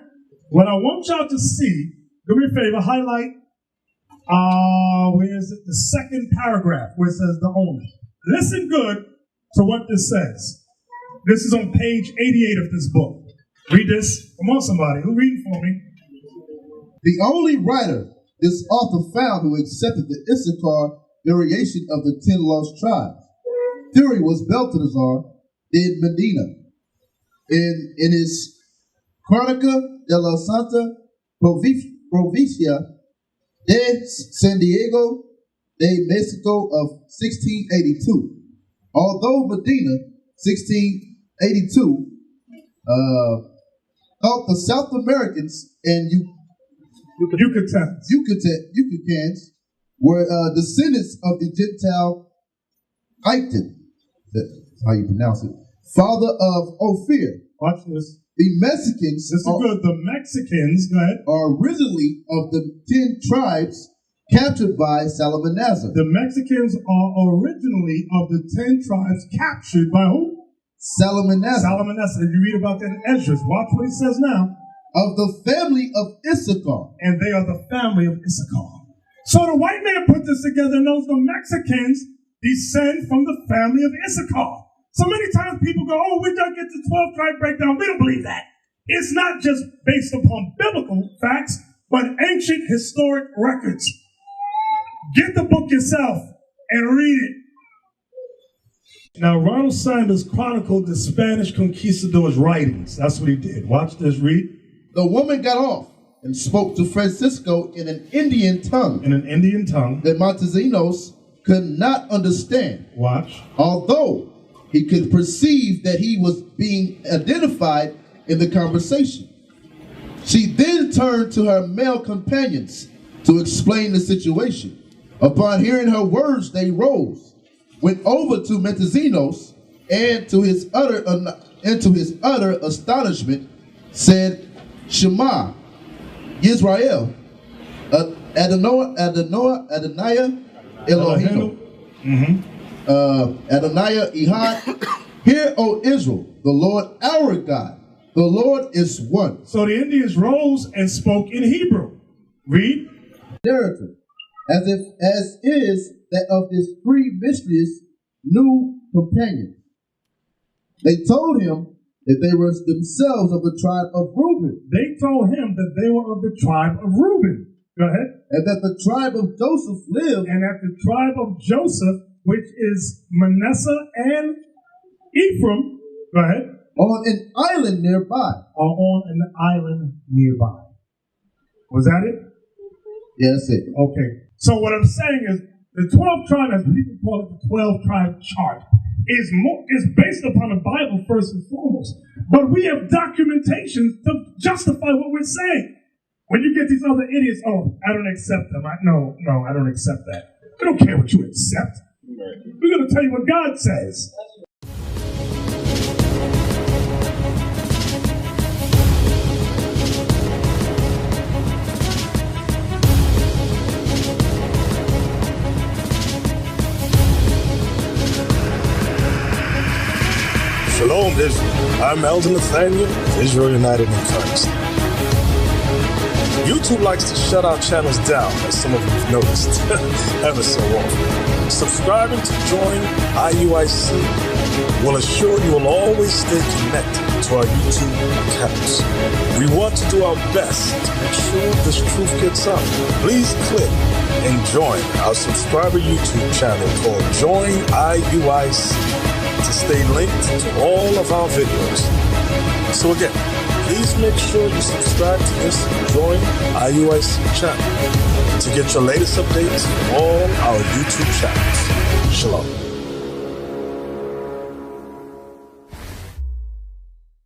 [SPEAKER 3] what I want y'all to see, do me a favor, highlight, where is it? The second paragraph where it says the owner. Listen good to what this says. This is on page 88 of this book. Read this. Come on, somebody. Who's reading for me?
[SPEAKER 5] The only writer this author found who accepted the Issachar variation of the 10 lost tribes. Theory was Belteshazzar in Medina. In his Crónica de la Santa Provincia de San Diego de Mexico of 1682. Although Medina, 1682, thought the South Americans and Yucatecans were descendants of the Gentile Iton, that's how you pronounce it, father of Ophir.
[SPEAKER 3] Watch this.
[SPEAKER 5] The Mexicans,
[SPEAKER 3] The Mexicans, go ahead,
[SPEAKER 5] are originally of the 10 tribes captured by Salmanasar.
[SPEAKER 3] The Mexicans are originally of the 10 tribes captured by who?
[SPEAKER 5] Salmanasar.
[SPEAKER 3] Salmanasar. You read about that in Esdras. Watch what he says now.
[SPEAKER 5] Of the family of Issachar.
[SPEAKER 3] And they are the family of Issachar. So the white man put this together and knows the Mexicans descend from the family of Issachar. So many times people go, oh, we don't get the 12 tribe breakdown. We don't believe that. It's not just based upon biblical facts, but ancient historic records. Get the book yourself and read it. Now, Ronald Sanders chronicled the Spanish conquistadors' writings. That's what he did. Watch this, read.
[SPEAKER 5] The woman got off and spoke to Francisco in an Indian tongue.
[SPEAKER 3] In an Indian tongue.
[SPEAKER 5] That Montesinos could not understand.
[SPEAKER 3] Watch.
[SPEAKER 5] Although he could perceive that he was being identified in the conversation. She then turned to her male companions to explain the situation. Upon hearing her words, they rose, went over to Mentezinos, and to his utter astonishment, said, Shema, Yisrael, Adonai Elohim, Adonai Ehad. Hear, O Israel, the Lord our God, the Lord is one.
[SPEAKER 3] So the Indians rose and spoke in Hebrew. Read.
[SPEAKER 5] Narrative, as is that of his three mysterious new companions. They told him that they were themselves of the tribe of Reuben.
[SPEAKER 3] They told him that they were of the tribe of Reuben. Go ahead.
[SPEAKER 5] And that the tribe of Joseph lived.
[SPEAKER 3] And that the tribe of Joseph, which is Manasseh and Ephraim, go ahead.
[SPEAKER 5] On an island nearby.
[SPEAKER 3] Or on an island nearby. Was that it?
[SPEAKER 5] Yeah, that's it.
[SPEAKER 3] Okay. So what I'm saying is the 12 tribe, as people call it, the 12 tribe chart, is based upon the Bible first and foremost. But we have documentation to justify what we're saying. When you get these other idiots, oh, I don't accept them. No, I don't accept that. I don't care what you accept. We're going to tell you what God says.
[SPEAKER 6] Shalom, Israel. I'm Elder Nathaniel of Israel United in Christ. YouTube likes to shut our channels down, as some of you have noticed, ever so often. Subscribing to join IUIC will assure you will always stay connected to our YouTube accounts. We want to do our best to make sure this truth gets out. Please click and join our subscriber YouTube channel called Join IUIC to stay linked to all of our videos. So again, please make sure you subscribe to this Join IUIC channel to get your latest updates from all our YouTube channels. Shalom.